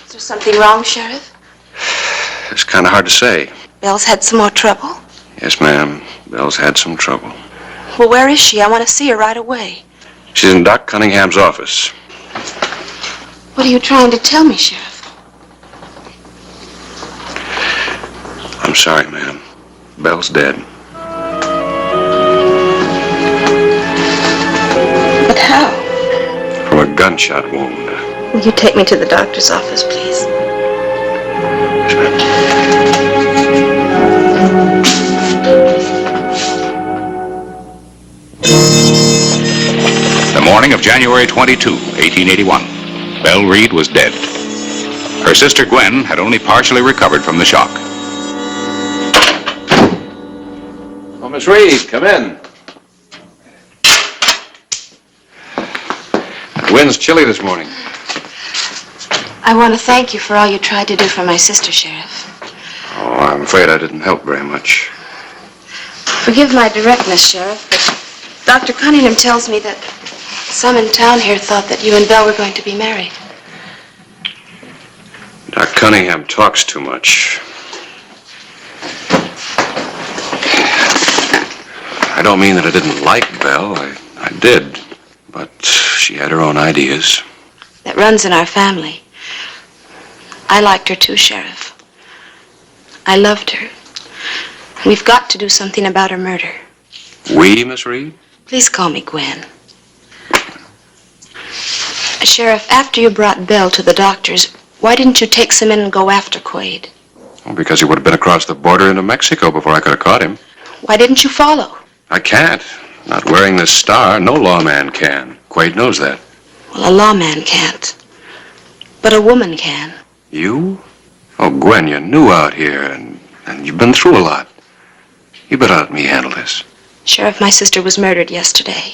Is there something wrong, Sheriff? It's kind of hard to say. Belle's had some more trouble? Yes, ma'am. Belle's had some trouble. Well, where is she? I want to see her right away. She's in Doc Cunningham's office. What are you trying to tell me, Sheriff? I'm sorry, ma'am. Belle's dead. But how? From a gunshot wound. Will you take me to the doctor's office, please? Yes, ma'am. The morning of January 22, 1881, Belle Reed was dead. Her sister Gwen had only partially recovered from the shock. Oh, Miss Reed, come in. The wind's chilly this morning. I want to thank you for all you tried to do for my sister, Sheriff. Oh, I'm afraid I didn't help very much. Forgive my directness, Sheriff, but Dr. Cunningham tells me that some in town here thought that you and Belle were going to be married. Doc Cunningham talks too much. I don't mean that I didn't like Belle. I did. But she had her own ideas. That runs in our family. I liked her too, Sheriff. I loved her. We've got to do something about her murder. We, Miss Reed? Please call me Gwen. Sheriff, after you brought Belle to the doctor's, why didn't you take some in and go after Quaid? Well, because he would have been across the border into Mexico before I could have caught him. Why didn't you follow? I can't. Not wearing this star, no lawman can. Quaid knows that. Well, a lawman can't. But a woman can. You? Oh, Gwen, you're new out here, and you've been through a lot. You better let me handle this. Sheriff, my sister was murdered yesterday.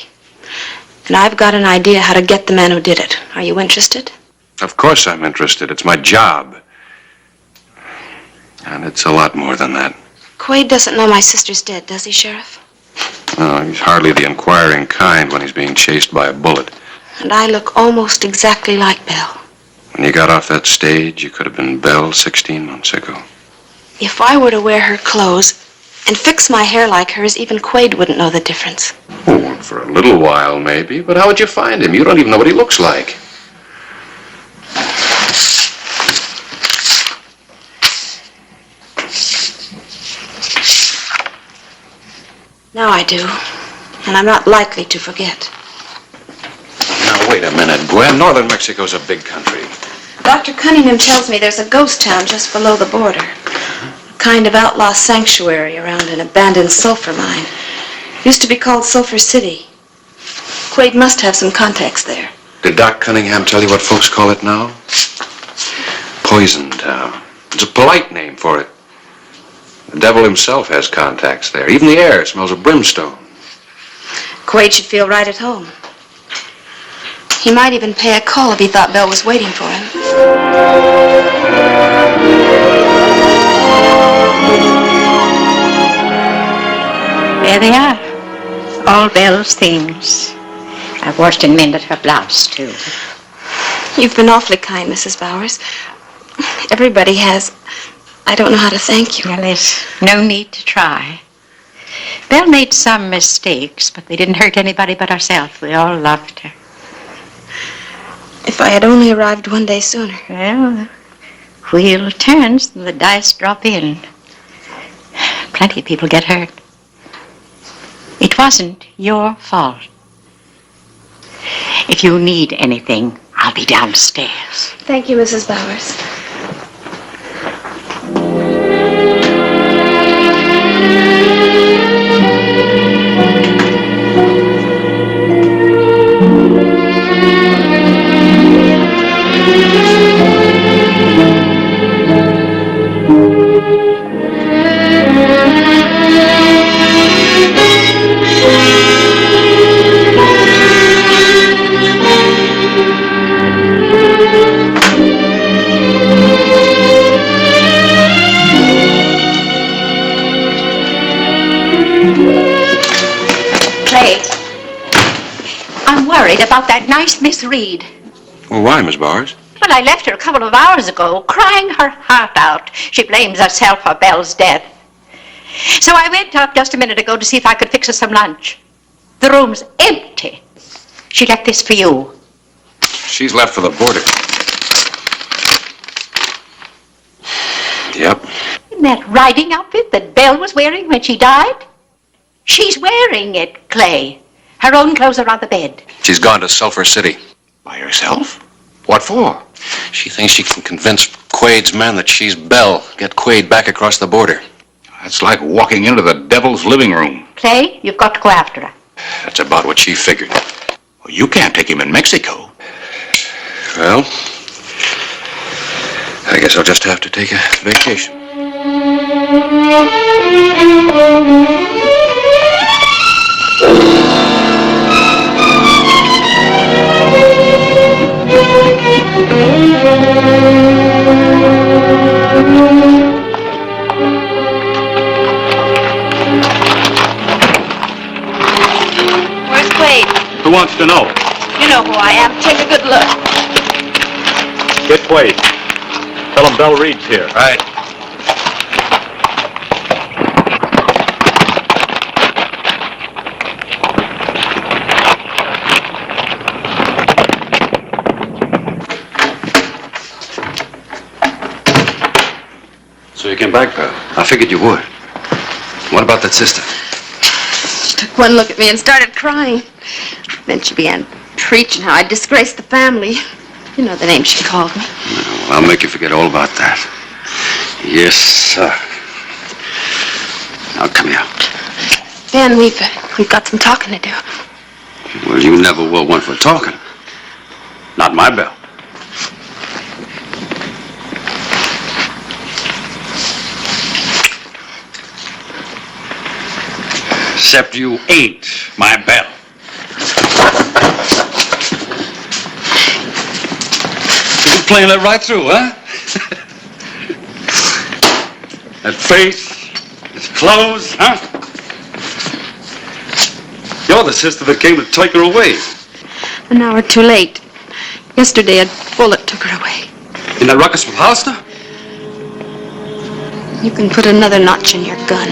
And I've got an idea how to get the man who did it. Are you interested? Of course I'm interested. It's my job. And it's a lot more than that. Quaid doesn't know my sister's dead, does he, Sheriff? Oh, he's hardly the inquiring kind when he's being chased by a bullet. And I look almost exactly like Belle. When you got off that stage, you could have been Belle 16 months ago. If I were to wear her clothes and fix my hair like hers, even Quaid wouldn't know the difference. Oh, for a little while, maybe. But how would you find him? You don't even know what he looks like. Now I do. And I'm not likely to forget. Now, wait a minute, Gwen. Northern Mexico's a big country. Dr. Cunningham tells me there's a ghost town just below the border. A kind of outlaw sanctuary around an abandoned sulfur mine. Used to be called Sulphur City. Quaid must have some contacts there. Did Doc Cunningham tell you what folks call it now? Poison Town. It's a polite name for it. The devil himself has contacts there. Even the air smells of brimstone. Quaid should feel right at home. He might even pay a call if he thought Belle was waiting for him. There they are. All Belle's things. I've washed and mended her blouse, too. You've been awfully kind, Mrs. Bowers. Everybody has. I don't know how to thank you. Well, there's no need to try. Belle made some mistakes, but they didn't hurt anybody but ourselves. We all loved her. If I had only arrived one day sooner. Well, the wheel turns and the dice drop in. Plenty of people get hurt. It wasn't your fault. If you need anything, I'll be downstairs. Thank you, Mrs. Bowers. I'm worried about that nice Miss Reed. Well, why, Miss Bowers? Well, I left her a couple of hours ago, crying her heart out. She blames herself for Belle's death. So I went up just a minute ago to see if I could fix her some lunch. The room's empty. She left this for you. She's left for the border. Yep. Isn't that riding outfit that Belle was wearing when she died? She's wearing it, Clay. Her own clothes are on the bed. She's gone to Sulphur City. By herself? What for? She thinks she can convince Quaid's men that she's Belle, get Quaid back across the border. That's like walking into the devil's living room. Clay, you've got to go after her. That's about what she figured. Well, you can't take him in Mexico. Well, I guess I'll just have to take a vacation. Where's Quaid? Who wants to know? You know who I am. Take a good look. Get Quaid. Tell him Belle Reed's here. Right. So you came back, pal? I figured you would. What about that sister? She took one look at me and started crying. Then she began preaching how I disgraced the family. You know the name she called me. Well, I'll make you forget all about that. Yes, sir. Now, come here. Dan, we've got some talking to do. Well, you never were one for talking. Not my belt. Except you ain't my belt. You're playing that right through, huh? That face, his clothes, huh? You're the sister that came to take her away. An hour too late. Yesterday, a bullet took her away. In that ruckus with Hollister? You can put another notch in your gun.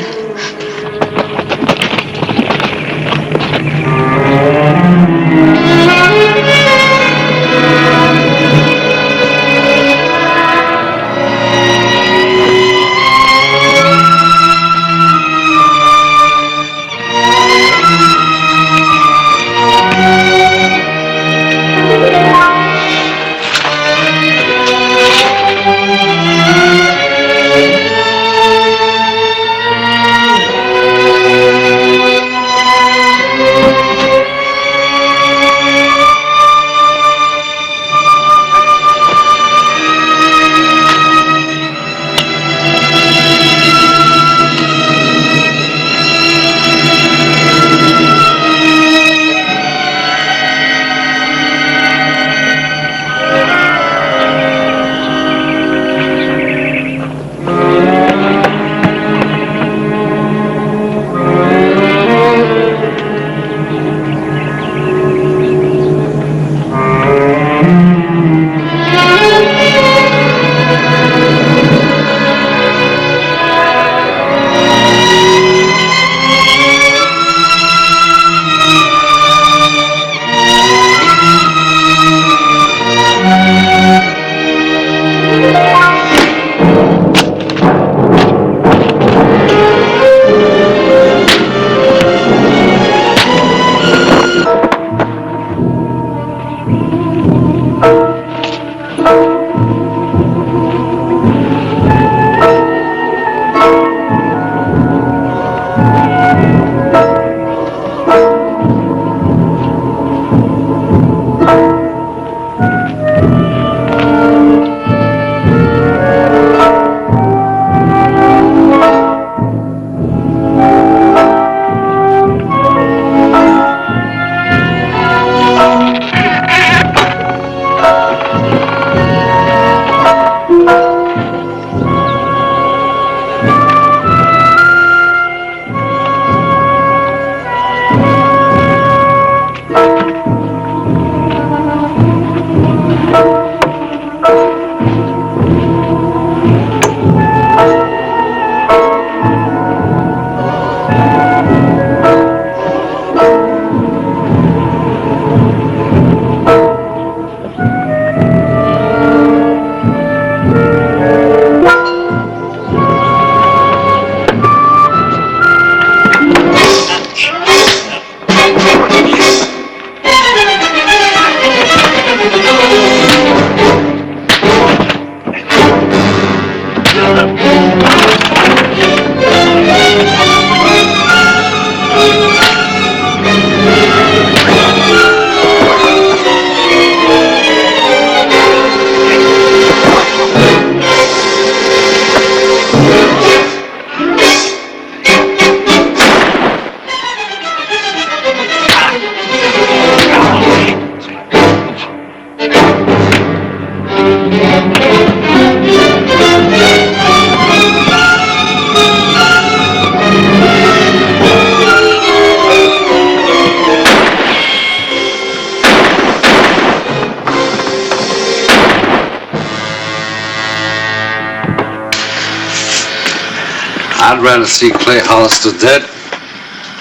I'd rather see Clay Hollister dead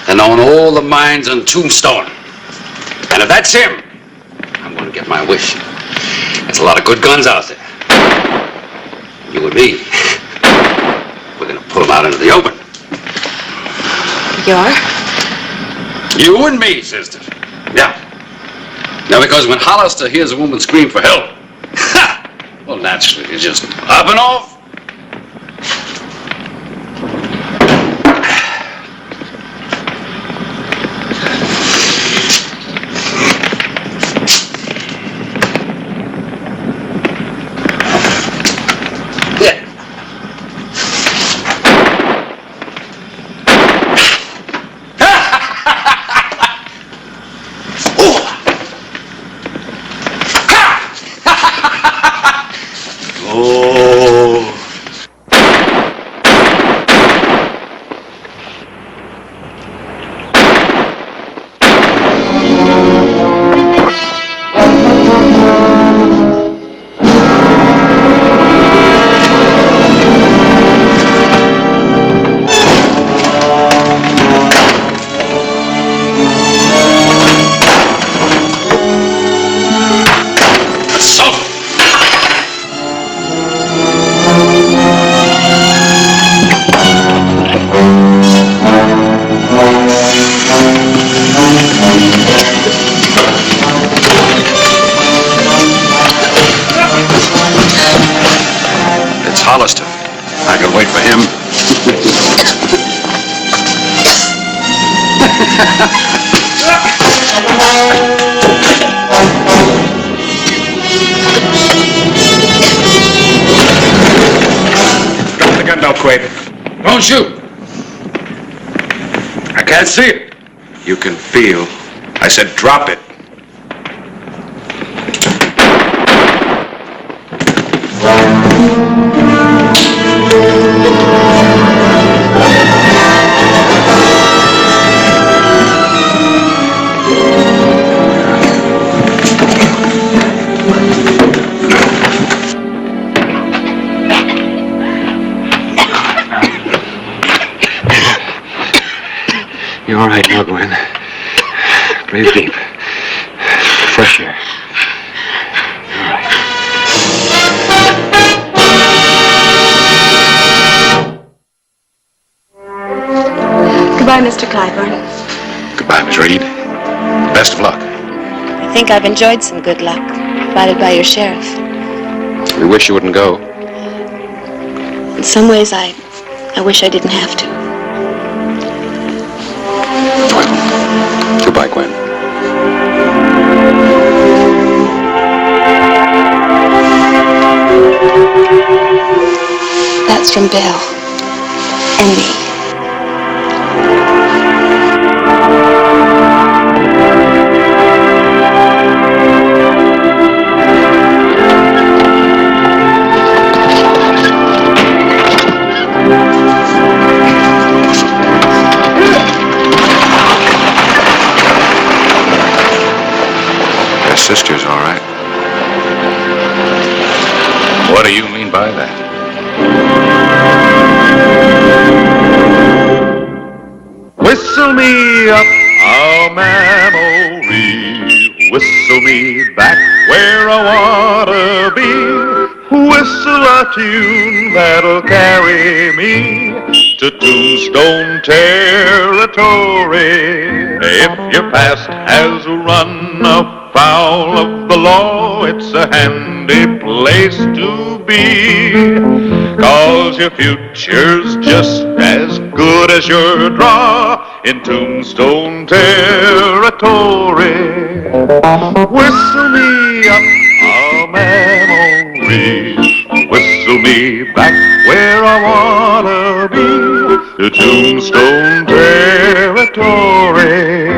than own all the mines in Tombstone. And if that's him, I'm going to get my wish. There's a lot of good guns out there. You and me, we're going to put them out into the open. You are? You and me, sister. Yeah. Now, because when Hollister hears a woman scream for help, well, naturally, he's just up and off. Drop the gun, don't quit. Don't shoot. I can't see it. You can feel. I said drop it. You're all right now, Gwen. Breathe deep. Fresh air. All right. Goodbye, Mr. Clyburn. Goodbye, Miss Reed. Best of luck. I think I've enjoyed some good luck, provided by your sheriff. We wish you wouldn't go. In some ways, I wish I didn't have to. Goodbye, Gwen. That's from Bill and me. Sister's all right. What do you mean by that? Whistle me up a memory, whistle me back where I wanna be, whistle a tune that'll carry me to Tombstone territory. If your past has run afoul of the law, it's a handy place to be, 'cause your future's just as good as your draw in Tombstone territory. Whistle me up a memory, whistle me back where I wanna be, to Tombstone territory.